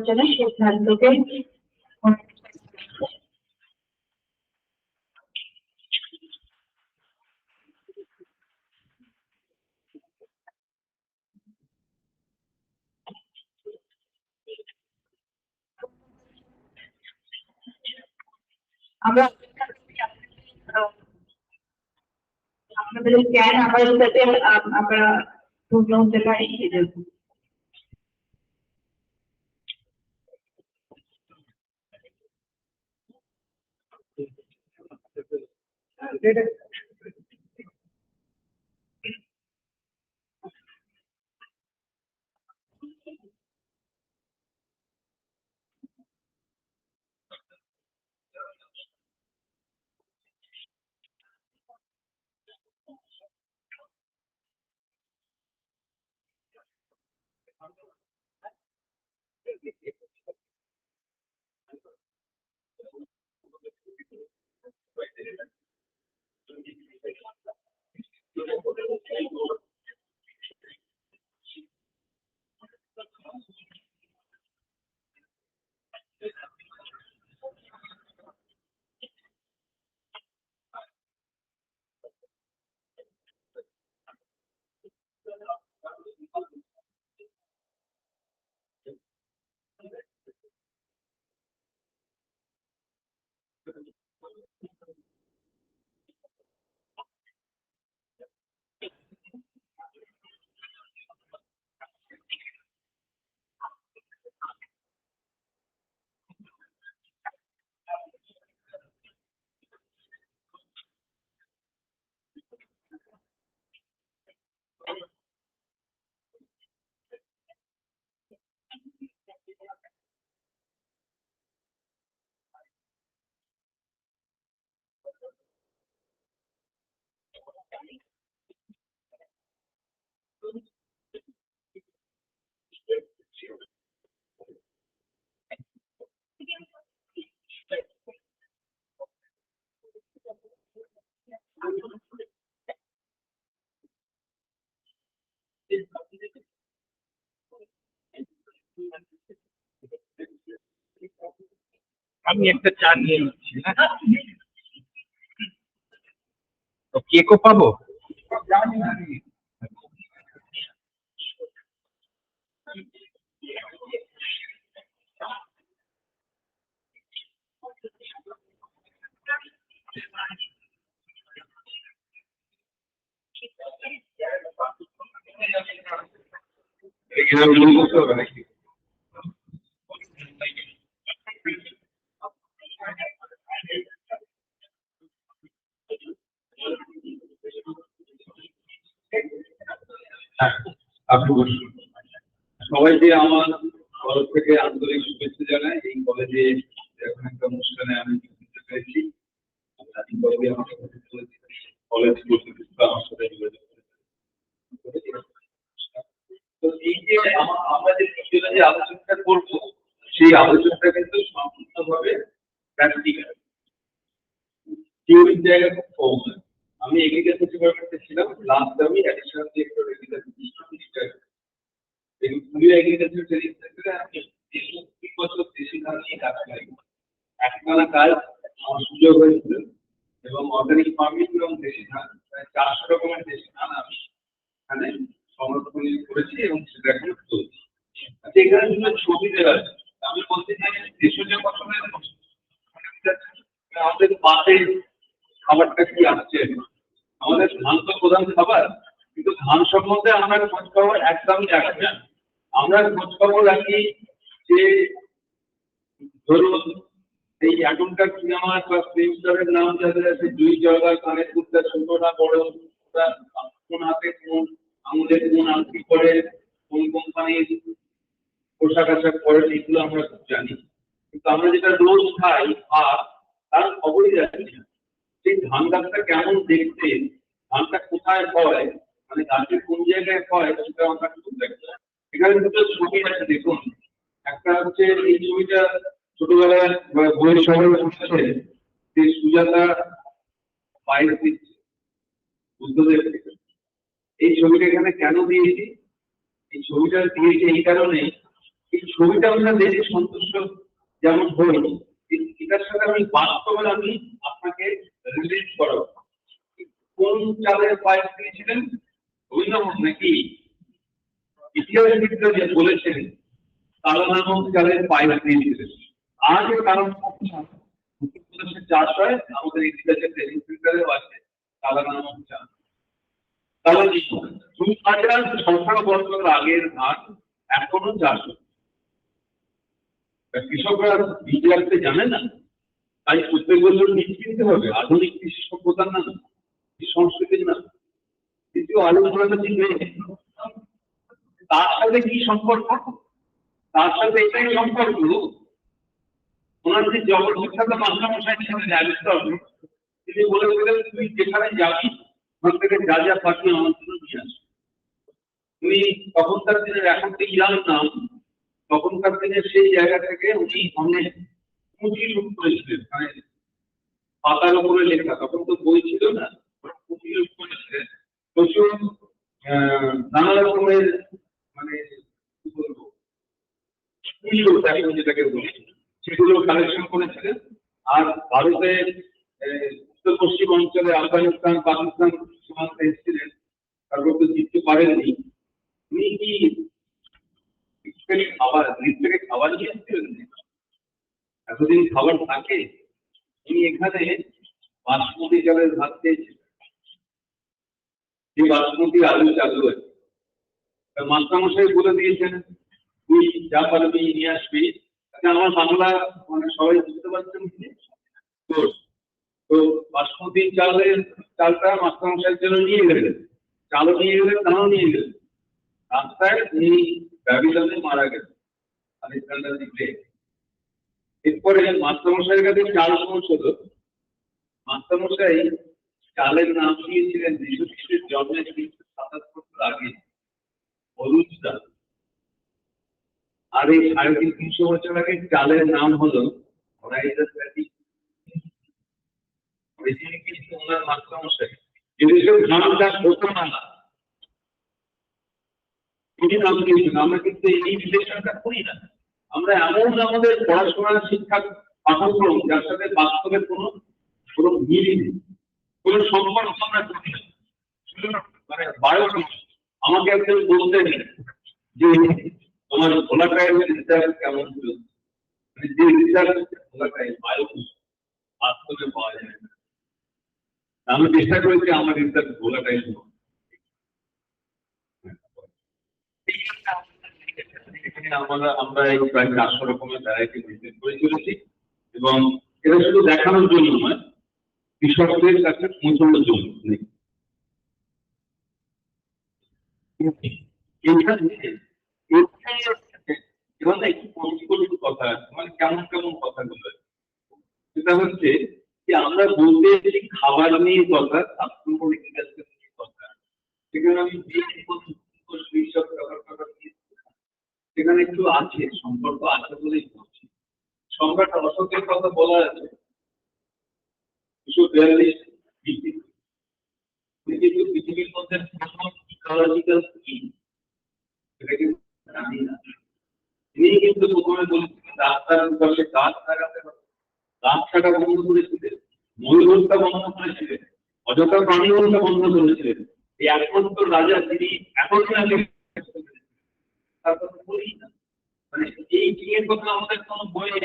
জন্য সিদ্ধান্তকে আমরা আপনাদের জ্ঞান আমাদের সাথে আমরা পূর্ণ হতে পারি এজন্য আমি একটা চা নিয়ে নিচ্ছি। তো কেকও পাবো? এখানে রুল করতে হবে নাকি? হ্যাঁ, আপনি বসুন। সবাইকে আমার তরফ থেকে আন্তরিক শুভেচ্ছা জানাই। এই কলেজে এখন একটা অনুষ্ঠানে আমি যোগ দিতে পেরেছি। কলেজ কর্তৃপক্ষ আমার সাথে যোগাযোগ করেছে। তো এই যে আমরা যে বিষয়ে যে আলোচনাটা করবো, সেই আলোচনাটা কিন্তু সম্পূর্ণভাবে প্র্যাকটিক্যাল। থিওরির জায়গা খুব কম। আমি এগ্রিকালচার ডিপার্টমেন্টে ছিলাম, লাস্ট আমি অ্যাডিশনাল ডিরেক্টর এগ্রিকালচার। এই পুরো এগ্রিকালচার ট্রেনিং সেন্টারে আমি 20 বছর দেশি ধান নিয়ে কাজ করি। একটানা কাজ আমার সুযোগ হয়েছিল এবং অর্গানিক ফার্মিং এবং দেশি ধান প্রায় 400 রকমের দেশি ধান আমি এখানে সংরক্ষণ করেছি এবং সেটা এখন চলছে। এখানে বিভিন্ন ছবি দেওয়া আছে। আমি বলতে চাই দেশীয় ফসলের আমাদের পাতে খাবারটা কি আসছে। আমাদের ধান তো প্রধান খাবার, কিন্তু ধান সম্বন্ধে আমরা খোঁজ খবর একদমই রাখি না। আমরা খোঁজ খবর রাখি যে ধরুন এই এখনকার সিনেমার বা ফিল্ম স্টারের নাম যাদের আছে, দুই জয়গার কানের কুর্তা ছোট না বড়, কোন হাতে কোন আঙুলের কোন আংটি পরে, কোন কোম্পানির পোশাক আশাক পরে, এগুলো আমরা জানি। কিন্তু আমরা যেটা রোজ খাই আর তার খবরই জানি না। সেই ধান গাছটা কেমন দেখতে, ধানটা কোথায় হয়, মানে গাছের কোন জায়গায় হয়, সেটা আমরা খুব দেখতে। এখানে দুটো ছবি আছে দেখুন। একটা হচ্ছে এই ছবিটা ছোটবেলায় বইয়ের সময় পড়ছে, যে সুজাতা পায়েস দিচ্ছে বুদ্ধদেব। এই ছবিটা এখানে কেন দিয়েছি? এই ছবিটা দিয়েছি এই কারণে, এই ছবিটা আমরা দেখে সন্তুষ্ট যেমন হই, এটার সাথে আমি বাস্তবে আমি আপনাকে রিলেট করাবো। কোন চালের পায়েস দিয়েছিলেন? রবীন্দ্রনাথ নাকি? ইতিহাসবিদরা যে বলেছেন কালো নামক চালের পায়েস দিয়েছিলেন। আজও কারণ উত্তরপ্রদেশের চাষ হয়, আমাদের এগ্রিকালচার ট্রেনিং সেন্টারেও আছে কালো নামক চাল। কারণ 2000 আগের ধান এখনো চাষ হয়। কৃষকরা বীজ রাখতে জানে না, তাই প্রত্যেক বছর বীজ কিনতে হবে। আধুনিক কৃষি সভ্যতার নাম, সংস্কৃতির নাম, দ্বিতীয় আলোচনাটা চিনবে। তার সাথে কি সম্পর্ক? তার সাথে এটাই সম্পর্ক, ওনার যে জগৎবিখ্যাত মাস্টারমশাই ছিলেন অ্যারিস্টটল, তিনি বলেছিলেন তুই যেখানে যাবি ওখান থেকে যা যা পাখি আমার জন্য নিয়ে আসবে। উনি তখনকার দিনের, এখন তো ইরান নাম, তখনকার দিনের সেই জায়গা থেকে উনি অনেক পুঁজি লুট করেছিলেন। মানে পাতার উপরে লেখা, তখন তো বই ছিল না, পুঁজি লুট করেছিলেন প্রচুর নানা রকমের, মানে কি বলবো, যেটাকে বলি, সেগুলো কালেকশন করেছিলেন। আর ভারতের উত্তর পশ্চিম অঞ্চলে আফগানিস্তান পাকিস্তান সীমান্তে এসেছিলেন, তারপর তো জিততে পারেননি। উনি কি খাবার থেকে খাবার নিয়ে এসেছিলেন? এতদিন খাবার থাকে। উনি এখানে বাসমতি চালের ভাত খেয়েছিলেন, যে বাসমতি আলু চালু আছে। মাস্টারমশাই বলে দিয়েছেন তুই যা পারবি নিয়ে আসবি। আমার বাংলা মানে সবাই বুঝতে পারছেন। তো বাসমতি চালটা মাস্টারমশাইয়ের জন্য নিয়ে গেলেন, চালও নিয়ে গেলেন, ধানও নিয়ে গেলেন। রাস্তায় উনি ব্যাবিলনে মারা গেলেন, আলেকজান্ডার দি গ্রেট। এরপরে মাস্টারমশাইয়ের কাছে চাল পৌঁছল। মাস্টারমশাই চালের নাম দিয়েছিলেন যীশু খ্রিস্টের জন্মের 377 বছর আগে হলুদ চাল। আর এই 350 বছর আগে চালের নাম হলো কিন্তু ওনার মাস্টারমশাই, যদি কেউ ধান চাষ হতো না, উনি নাম দিয়েছেন, আমরা কিন্তু এই রিলেশনটা করি না। আমরা এমন আমাদের পড়াশোনার শিক্ষার পাঠ্যক্রম যার সাথে বাস্তবের কোনো মিলই নেই, কোনো সম্পর্ক আমরা করি না। মানে আমাকে একজন বলতেন যে তোমার ভোলাটাইল রিসার্চ কেমন ছিল, যে রিসার্চ ভোলাটাইল বাস্তবে পাওয়া যায় না। আমি চেষ্টা করেছি আমার রিসার্চ ভোলাটাইল আমরা এই প্রায় 400 রকমের ভ্যারাইটি বিজনেস করে চলেছি, এবং এটা শুধু দেখানোর জন্য নয়, কৃষকদের কাছে পৌঁছানোর জন্য। এখানে একটু পরিচিত কথা আছে, মানে কেমন কেমন কথাগুলো, সেটা হচ্ছে যে আমরা বলতে এসেছি খাবার নিয়ে কথা, স্বাস্থ্য নিয়ে কথা। সেখানে আমি সেখানে একটু আছে, সম্পর্ক আছে বলেই বলছি। সংখ্যাটা অসত্যের কথা বলা আছে 242 কিন্তু পৃথিবীর মধ্যে ইকোলজিক্যাল কি এটা কিন্তু জানি না। তিনি কিন্তু প্রথমে বলেছিলেন রাস্তার পাশে গাছ লাগাতে হবে, গাছ কাটা বন্ধ করেছিলেন, ময়ূর হত্যা বন্ধ করেছিলেন, অযথা প্রাণী হত্যা বন্ধ করেছিলেন। এই একমাত্র রাজা তিনি এখন তারপর বলি না, মানে এই জিনিসের কথা আমাদের কোনো বইয়ে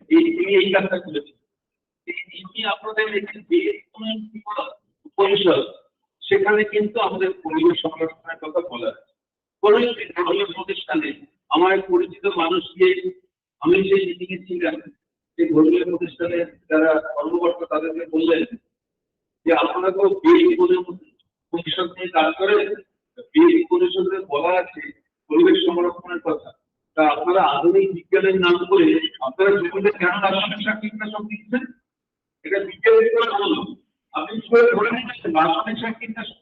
তিনি এই কাজটা করেছেন। আপনাদের পরিষদ সেখানে কিন্তু আমাদের পরিবেশ সংরক্ষণের কথা বলা আছে। ধর্মীয় প্রতিষ্ঠানে আমার পরিচিত মানুষকে আমি সেই মিটিংয়ে ছিলাম, সেই ধর্মীয় প্রতিষ্ঠানে যারা কর্মকর্তা তাদেরকে বললেন যে আপনারা তো পরিষদ নিয়ে কাজ করেন, পরিষদের বলা আছে পরিবেশ সংরক্ষণের কথা, তা আপনারা আধুনিক বিজ্ঞানের নাম করে আপনারা জমিতে কেন রাসায়নিক সার কীটনাশক দিচ্ছেন? এটা বিজ্ঞানের করে বলুন, আপনি ধরে নিচ্ছেন রাসায়নিক সার কীটনাশক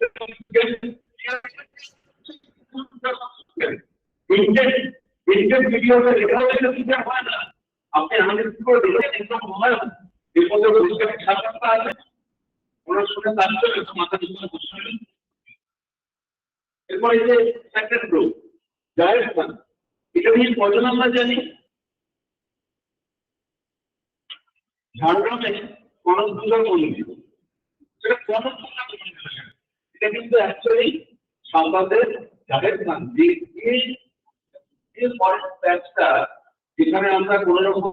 আপনি আমাদের কি করে দেখেন হয় এর মধ্যে বৈজ্ঞানিক সাক্ষাৎকার আছে, ওনার শুনে তার মাথা নিচে বসে। এরপরে যে সেকেন্ড গ্রুপ ডাইরেক্ট ফান্ড, এটা নিয়ে কজন আমরা জানি? ঝাড়গ্রামে কনকদুর্গা মন্দির, সেটা কনকদুর্গা মন্দির, এটা কিন্তু অ্যাকচুয়ালি সাঁওতালদের ডাইরেক্ট ফান্ড। এই ফরেস্ট প্যাচটা যেখানে আমরা কোনো রকম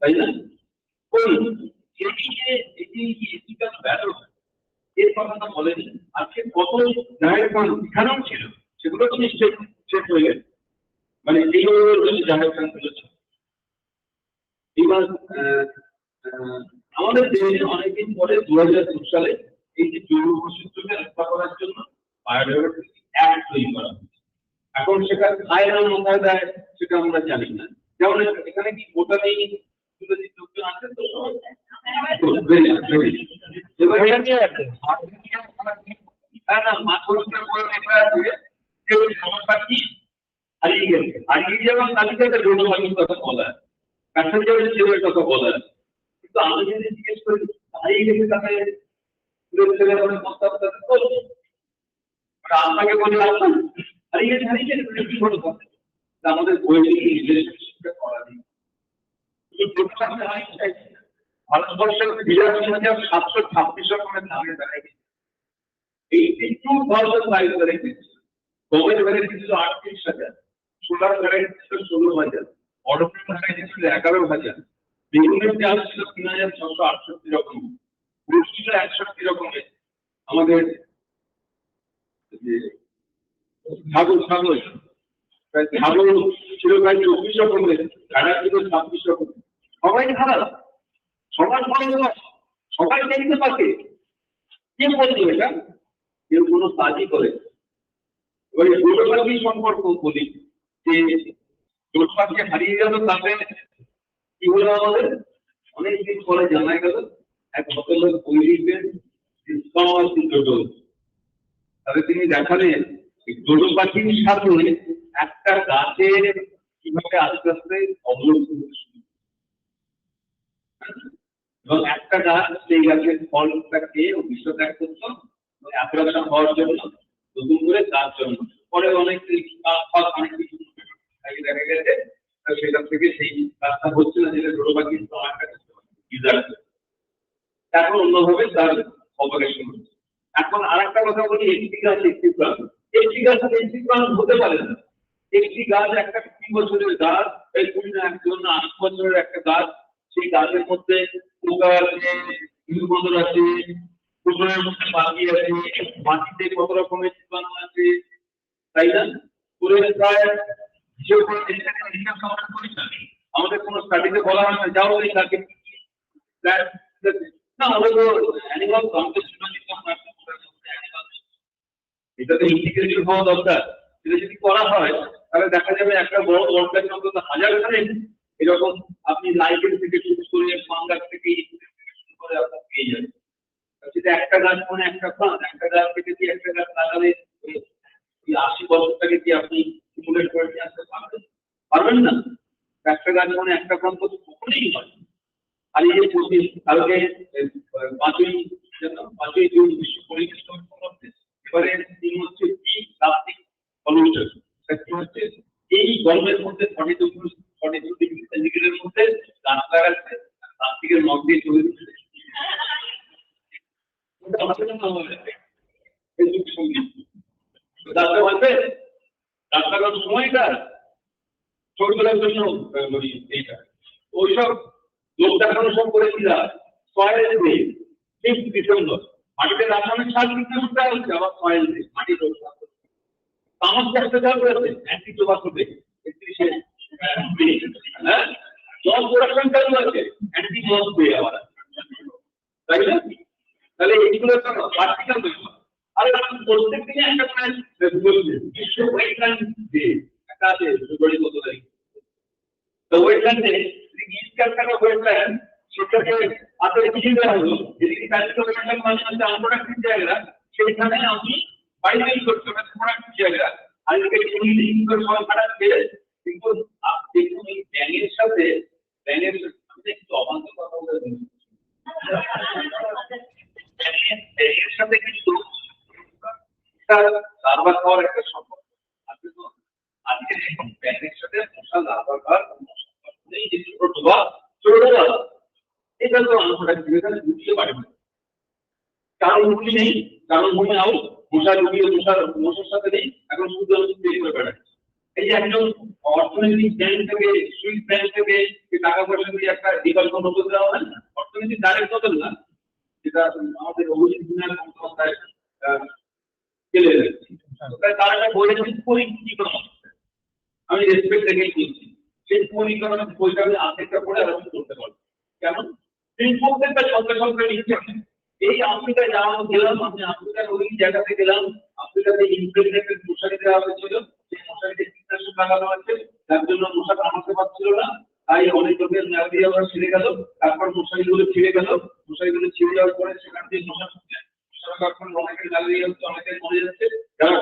তাই না? এর কথাটা বলেনি। আজকে কত জাহের খান এখানেও ছিল, সেগুলো তো নিশ্চয়ই শেষ হয়ে গেছে, মানে এইভাবে জাহের খান গুলো ছিল। এবার আমাদের দেশে অনেকদিন পরে 2002 সালে এই যে জৈব বৈচিত্র্যকে রক্ষা করার জন্য বায়োডাইভার্সিটি অ্যাক্ট তৈরি করা হয়েছে। এখন সেটা খায় না মাথায় দেয় সেটা আমরা জানি না। যেমন এখানে কি গোটা নেই লোকজন আছে তো হারিয়ে গেছে, হারিয়ে যাওয়ার তালিকাতে জনবাহিনীর কথা বলা আছে, প্যাসেঞ্জারের ছেলের কথা বলা আছে। কিন্তু আমি যদি জিজ্ঞেস করি হারিয়ে গেছে তাহলে আপনাকে বলে আসলাম হারিয়ে গেছে, হারিয়ে গেছে কি বলো কথা, আমাদের বইয়ে রিলেশনশিপটা করা নেই। ভারতবর্ষের 82,726 রকমের ধানের ভ্যারাইটি, 82,000 ভ্যারাইটি, গমের ভ্যারাইটি ছিল 38,000, সোলার ভ্যারাইটি ছিল 16,000, অর্ডার ভ্যারাইটি ছিল 11,000, বেগুনের চাষ ছিল 3,668 রকম, গুড় ছিল 61 রকমের, আমাদের ছাগল ছিল প্রায় 24 রকমের, ভেড়া ছিল 26 রকমের। সবাই খারাপ, সবার ভালো, সবাই দেখতে পাচ্ছে, কে বলছে এটা? কেউ কোনো কাজই করে এবারে ডোডো পাখি সম্পর্ক বলি যে ডোডো পাখি হারিয়ে গেল, তাতে কি হলো আমাদের অনেকদিন পরে জানা গেল এক ভদ্রলোক বই লিখবেন ডোডো। তাহলে তিনি দেখালেন ডোডো পাখির সাথে একটা গাছের কিভাবে আস্তে আস্তে অবলম্বন এবং একটা গাছ সেই গাছের ফলটা খেয়ে ও বিশ্ব ত্যাগ করতো অ্যাট্রাকশন হওয়ার জন্য নতুন করে গাছ জন্ম। পরে অনেক অনেক কিছু দেখা গেছে সেখান থেকে সেই গাছটা হচ্ছে না, যেটা ডোডো পাখির এখন অন্যভাবে তার অপারেশন হচ্ছে। এখন আর একটা কথা বলি, একটি গাছ একটি প্রাণ। একটি গাছ একটি প্রাণ হতে পারে না। একটি গাছ একটা 20 বছরের গাছ, এই 20 না 80 বছরের একটা গাছ, সেই গাছের মধ্যে পোকা আছে, জীববন্ধন আছে, পুকুরের মধ্যে পাখি আছে, মাটিতে কত রকমের জীবাণু আছে, তাই না? পুরো প্রায় যে কোনো আমাদের কোনো স্টাডিতে বলা হয় না যাও এই গাছে না, আমাদের তো অ্যানিমাল এটাতে ইন্টিগ্রেটেড হওয়া দরকার। এটা যদি করা হয় তাহলে দেখা যাবে একটা বড় দরকার অন্তত 1000 খানেক এরকম আপনি লাইটের থেকে শুরু করে ফাঙ্গাস থেকে করে আপনার পেয়ে যাবেন। সেটা একটা গাছ মানে একটা প্রাণ, একটা গাছ থেকে কি একটা গাছ লাগালে 80 বছরটাকে কি আপনি সিমুলেট করে নিয়ে আসতে পারবেন না? একটা গাছ মানে একটা প্রাণ তো কখনোই হয়। আর এই যে কালকে 5ই জুন বিশ্ব পরিবেশ দিবস, এবারে দিন হচ্ছে প্লাস্টিক পলিউশন। হচ্ছে এই গরমের মধ্যে 42 ডিগ্রি সেন্টিগ্রেডের মধ্যে গাছ লাগাচ্ছে, প্লাস্টিকের মগ দিয়ে চলে দিচ্ছে। গাছটা বাঁচবে, গাছ লাগানোর সময়টা ছোটবেলার জন্য এইটা ওইসব লোক দেখানো সব করে দিলা সয়েল ডে 5 ডিসেম্বর মাটিতে রাসায়নিক সার দিতে হচ্ছে, আবার সয়েল ডে মাটি রক্ষা করতে তামাক চাষতে চালু করেছে অ্যান্টি টোবাকো ডে 31 মে, হ্যাঁ জল প্রোডাকশন চালু আছে অ্যান্টি মদ ডে আবার, তাই না? তাহলে এইগুলো তো প্র্যাকটিক্যাল বিষয়। আর প্রত্যেক দিনে একটা মানে বিশ্ব ওয়েটল্যান্ড ডে একটা আছে ফেব্রুয়ারি কত তারিখ। তো ওয়েটল্যান্ডে ওয়েটল্যান্ড সেটাকে আপনার কি দেওয়া হলো, যেদিকে প্যারিস মানে হচ্ছে আনপ্রোডাক্টিভ জায়গা, সেখানে আমি বাইরে করতে হবে প্রোডাক্টিভ জায়গা, আর এদিকে সময় কাটাচ্ছে। কিন্তু দেখুন এই ব্যাঙের সাথে একটু অবান্তর কথা বলে ব্যাঙের সাথে কিন্তু লার্ভা খাওয়ার একটা সম্পর্ক আছে। তো আজকে দেখুন ব্যাঙের সাথে মশা লার্ভা খাওয়ার এই যে এটা তো আনপ্রোডাক্টিভ, এখানে ঢুকিয়ে পারে না, কারণ ঢুকি নেই, কারণ মনে আও মশা ঢুকিয়ে মশার সাথে নেই, এখন শুধু আমি তৈরি করে বেড়াচ্ছি। এই যে একজন অর্থনৈতিক ব্যাংক থেকে সুইস ব্যাংক থেকে টাকা পয়সা দিয়ে একটা বিকল্প নজর দেওয়া হয় না, অর্থনৈতিক ডাইরেক্ট নজর না, যেটা আমাদের অভিজিৎ বিনয় বন্দ্যোপাধ্যায় চলে যাচ্ছে। তার একটা বই আছে পরিকল্পনা, আমি রেসপেক্ট রেখেই বলছি, সেই পরিকল্পনা বইটা আমি আর্থিকটা পড়ে আলোচনা করতে পারবো। কেমন তিনি প্রত্যেকটা সরকার লিখছেন এই আফ্রিকায় যাওয়া গেলাম, আমি আফ্রিকার ওই জায়গাতে গেলাম, আফ্রিকাতে ইমপ্রেগনেটেড মশারি দেওয়া হয়েছিল, সেই মশারিতে কীটনাশক লাগানো আছে, যার জন্য মশা কামড়াতে পারছিল না, তাই অনেক লোকের ম্যালেরিয়া ছিঁড়ে গেল। তারপর মশারিগুলো ছিঁড়ে গেল, মশারিগুলো ছিঁড়ে যাওয়ার পরে সেখান থেকে মশা অনেকের ম্যালেরিয়া হচ্ছে, অনেকের মরে যাচ্ছে, যারা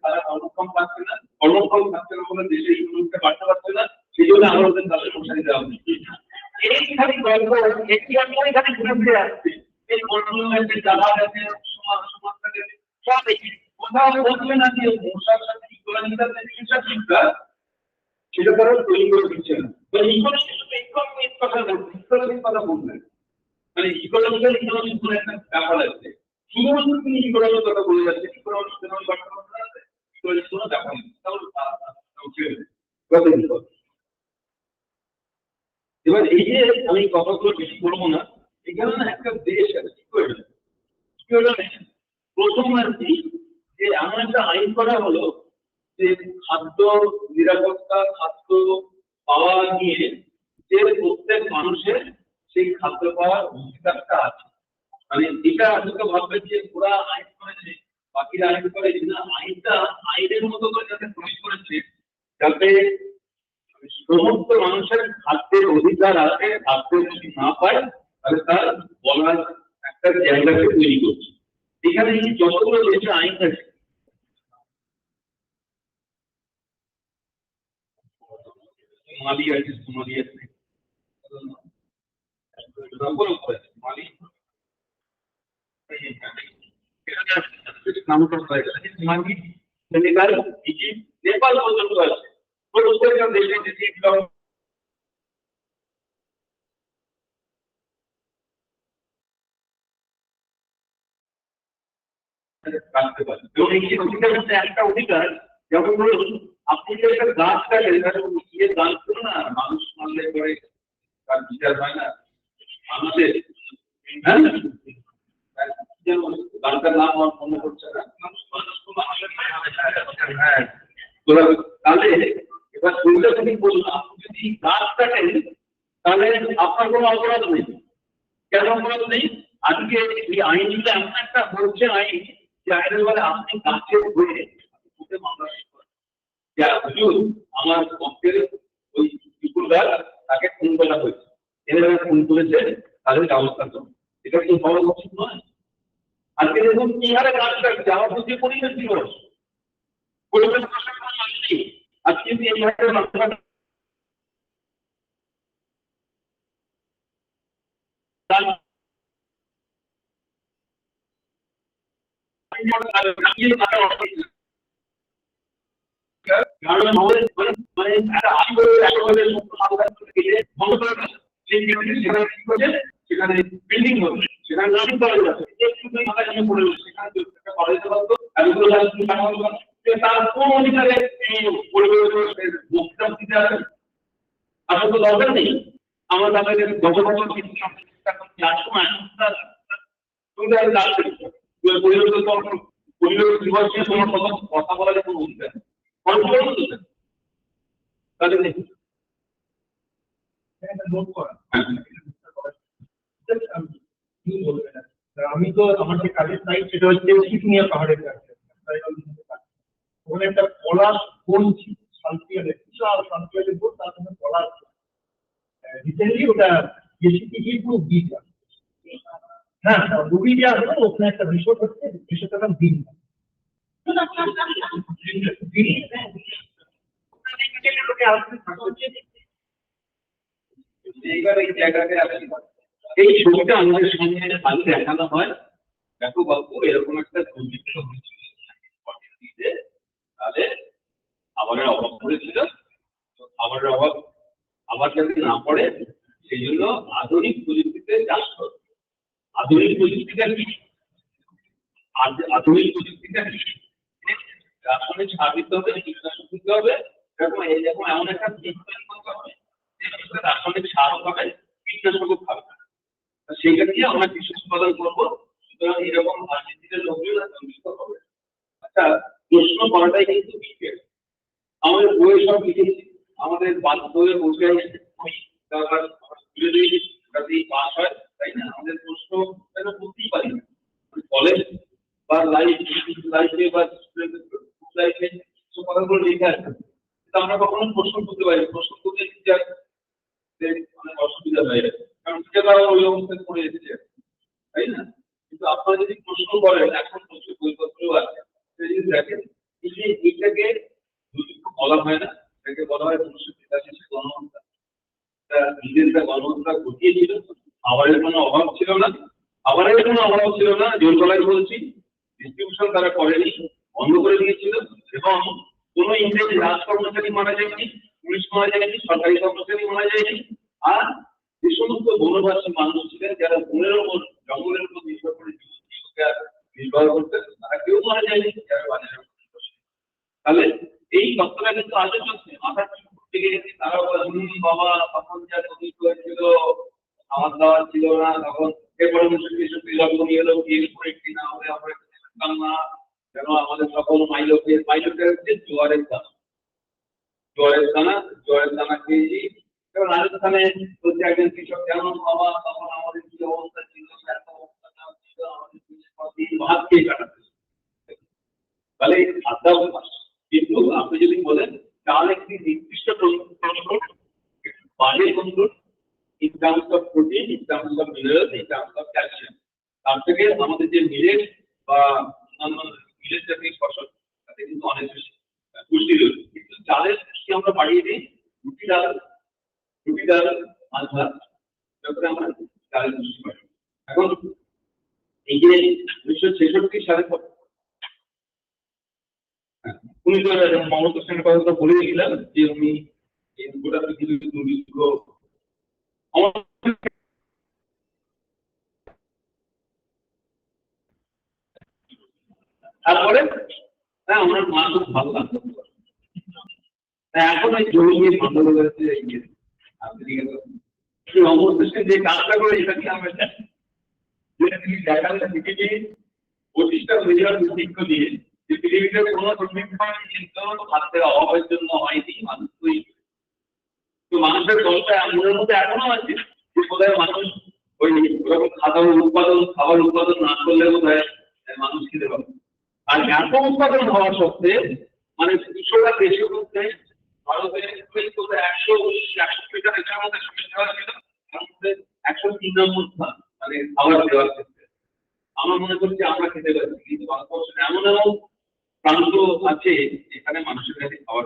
তারা কর্মক্ষম পাচ্ছে না, কর্মক্ষম থাকছে না বলে দেশে ইকোনমিতে বাড়তে পারছে না, সেই জন্য আমরা ওদের তাদের মশারি দেওয়া হচ্ছে। এইখানে গল্প একটি আমি এখানে ঘুরে ফিরে আসছি, এই গল্পের জাহাজ আছে, সমাজ থাকে সব কোথাও বলবে না যে মশার সাথে ইকোনমিক্যাল চিন্তা সেটা তারা তৈরি করে দিচ্ছে না। ইকোনমিক কথা বলবেন, মানে ইকোনমিক্যাল ইকোনমিক কোনো একটা ব্যাপার আছে, শুধুমাত্র তিনি ইকোনমিক কথা বলে যাচ্ছে, ইকোনমিক কোনো ব্যাপার নেই। এবার এই যে আমি কথাগুলো বেশি বলবো না, এখানে না একটা দেশ আছে প্রথম আর কি যে এমন একটা আইন করা হলো যে খাদ্য নিরাপত্তা, খাদ্য পাওয়া নিয়ে যে প্রত্যেক মানুষের সেই খাদ্য পাওয়ার অধিকারটা আছে। মানে এটা আসলে ভাববেন যে ওরা আইন করেছে বাকিরা আইন করে না, আইনটা আইনের অধিকার আছে, আগ্রহ যদি না পায় তাহলে তার বলার একটা জায়গাকে তৈরি করছে। এখানে যতগুলো দেশে আইন আছে, মালি আছে, সোমালি আছে, মালি সেনেগাল, ইজিপ্ট, নেপাল পর্যন্ত আছে। প্রত্যেকটা দেশে যদি রাখতে পারে। এবং এই অধিকার হচ্ছে একটা অধিকার, যেমন ধরুন আপনি যে একটা গাছ কাটেন, ইয়ে গাছ করুন না, মানুষ মানলে পরে তার বিচার হয় না আমাদের, হ্যাঁ যেমন গাছটার নাম আমার মনে করছে না, হ্যাঁ। তাহলে এবার শুনতে যদি বলুন, আপনি যদি গাছ কাটেন তাহলে আপনার কোনো অপরাধ নেই। কেন অপরাধ নেই? আজকে এই আইনগুলো এমন একটা হচ্ছে আইন, যে আইনের বলে আপনি গাছের হয়ে মামলা করেন। আমার পক্ষের ওই বিপুল গাছ তাকে খুন করা হয়েছে, এরা খুন করেছে, তাদের ব্যবস্থা করুন। এটা কি হওয়া উচিত নয়? আজকে দেখুন কি হারে গাছ কাটছে, আমার প্রতি পরিবেশ দিবস, পরিবেশ আজকে যদি এই হারে সেখানে বিল্ডিং হচ্ছে, সেখানে নার্সিং কলেজ আছে, তার কোন অধিকারে বক্তব্য দিতে হবে? আসলে তো দরকার নেই। আমরা তাদের গত বছর সময় পরিবেশ দিবস নিয়ে তোমার কথা বলার কোনো অধিকার তাদের নেই। আমি তো আমার যে কাজের সাইট সেটা হচ্ছে সিকিমিয়া পাহাড়ের কাছে, ওখানে একটা পলাশ বন ছিল, শান্তিয়ালে বিশাল শান্তিয়ালে বন, তার সঙ্গে পলাশ রিসেন্টলি ওটা জেসিপি পুরো বীজ আছে। হ্যাঁ রুবি দেওয়া হলো, ওখানে একটা রিসোর্ট হচ্ছে, রিসোর্টের নাম দিন। এই ছবিটা আমাদের সামনে আগে দেখানো হয়, দেখো বাবু এরকম একটা দুর্ভিক্ষ হয়েছিল, তাহলে খাবারের অভাব পড়েছিল, খাবারের অভাব আবার যাতে না পড়ে সেই জন্য আধুনিক প্রযুক্তিতে চাষ করবে। আধুনিক প্রযুক্তিটা কি? আধুনিক প্রযুক্তিটা কি? রাসায়নিক সার দিতে হবে, কীটনাশক দিতে হবে, এরকম এমন একটা বীজ তৈরি করতে হবে রাসায়নিক সারও পাবে, কীটনাশকও খাবে। সেইটা দিয়ে আমরা কৃষি উৎপাদন করবো। সুতরাং এরকম রাজনীতির লোকজন হবে। আচ্ছা, প্রশ্ন করাটাই কিন্তু বিশেষ। আমাদের বইয়ে সব লিখেছি, আমাদের বইয়ে বসে পাস হয়, তাই না? আমাদের প্রশ্ন করতেই পারি না, কলেজ বা লাইফে বা লাইফে কথাগুলো লিখে আসে, আমরা কখনো প্রশ্ন করতে পারি, প্রশ্ন করতে অনেক অসুবিধা হয়ে যাবে, কারণ ওই অবস্থায় পড়ে এসেছে, তাই না? কিন্তু আপনারা যদি প্রশ্ন করেন, এখন প্রচুর বইপত্র আছে, দেখেন এইটাকে বলা হয় না, এটাকে বলা হয় 1985 গণহত্যা। নিজেরা গণহত্যা ঘটিয়েছিল, খাবারের কোনো অভাব ছিল না, খাবারের কোনো অভাব ছিল না, জোর গলায় বলছি, ডিস্ট্রিবিউশন তারা করেনি, বন্ধ করে দিয়েছিল, এবং কোনো ইংরেজি রাজ কর্মচারী মারা যায়নি, পুলিশ মারা যায়নি, সরকারি কর্মচারী মারা যায়নি। আর যে সমস্ত বনবাসী মানুষ ছিলেন, যারা বনের উপর জঙ্গলের উপর নির্ভর করে জীবিকা নির্বাহ করতেন, তারা কেউ মারা যায়নি, যারা বাজারে। তাহলে এই তত্ত্বটা কিন্তু আজও চলছে। মাথার থেকে তারা বাবা তখন যা তৈরি হয়েছিল, খাওয়া দাওয়া ছিল না, তখন এরপরে লগ্নি এলো, বিয়ে করে কিনা হবে, আমরা দেখতাম না যেন আমাদের সকল মাইলোকের হচ্ছে জোয়ারের দানা, জোয়ারের দানা খেয়েছি। এবং রাজস্থানে বলছে একজন কৃষক, যেমন বাবা তখন আমাদের কি অবস্থা ছিল, ভাত খেয়ে কাটাতে। তাহলে খাদ্য অভ্যাস, কিন্তু আপনি যদি বলেন তাহলে একটি নির্দিষ্ট বাজে control, minerals in terms of calcium. তার থেকে আমাদের যে মিলেট বা অন্যান্য মিলেট জাতীয় ফসল তাতে কিন্তু অনেক বেশি পুষ্টি রয়েছে। কিন্তু চালের পুষ্টি আমরা বাড়িয়ে দিই রুটি ডাল মাছ ভাত, তারপরে আমরা চালের পুষ্টি পাই। এখন এই যে 1966 সালে উনি তো মমতা সেনের কথা তো বলে দিলাম যে উনি এই গোটা পৃথিবীর দুর্ভিক্ষ তারপরে হ্যাঁ আমরা মা খুব ভালো লাগতো। এখন ওই জমি নিয়ে বন্ধ হয়ে যাচ্ছে অবশেষে যে কাজটা করে এটা কি আমরা যেটা তিনি দেখালেন পৃথিবী 25টা মিলিয়ন বৃক্ষ দিয়ে যে পৃথিবীতে কোনো দুর্ভিক্ষ কিন্তু খাদ্যের অভাবের জন্য হয়নি, মানুষ তো মানুষের দলটা মনের মধ্যে এখনো আছে যে বোধহয় মানুষ ওই ওরকম খাবার উৎপাদন না করলে বোধহয় মানুষ খেতে পারবে। আর এত উৎপাদন হওয়া সত্ত্বে মানে 200টা দেশের মধ্যে ভারতের 100 মিটার এটার মধ্যে সামিল দেওয়া ছিল, তার মধ্যে 103 নম্বর স্থান মানে খাবার দেওয়ার ক্ষেত্রে। আমার মনে করছি আমরা খেতে পারছি, কিন্তু ভারতবর্ষের এমন এমন প্রান্ত আছে যেখানে মানুষের কাছে খাবার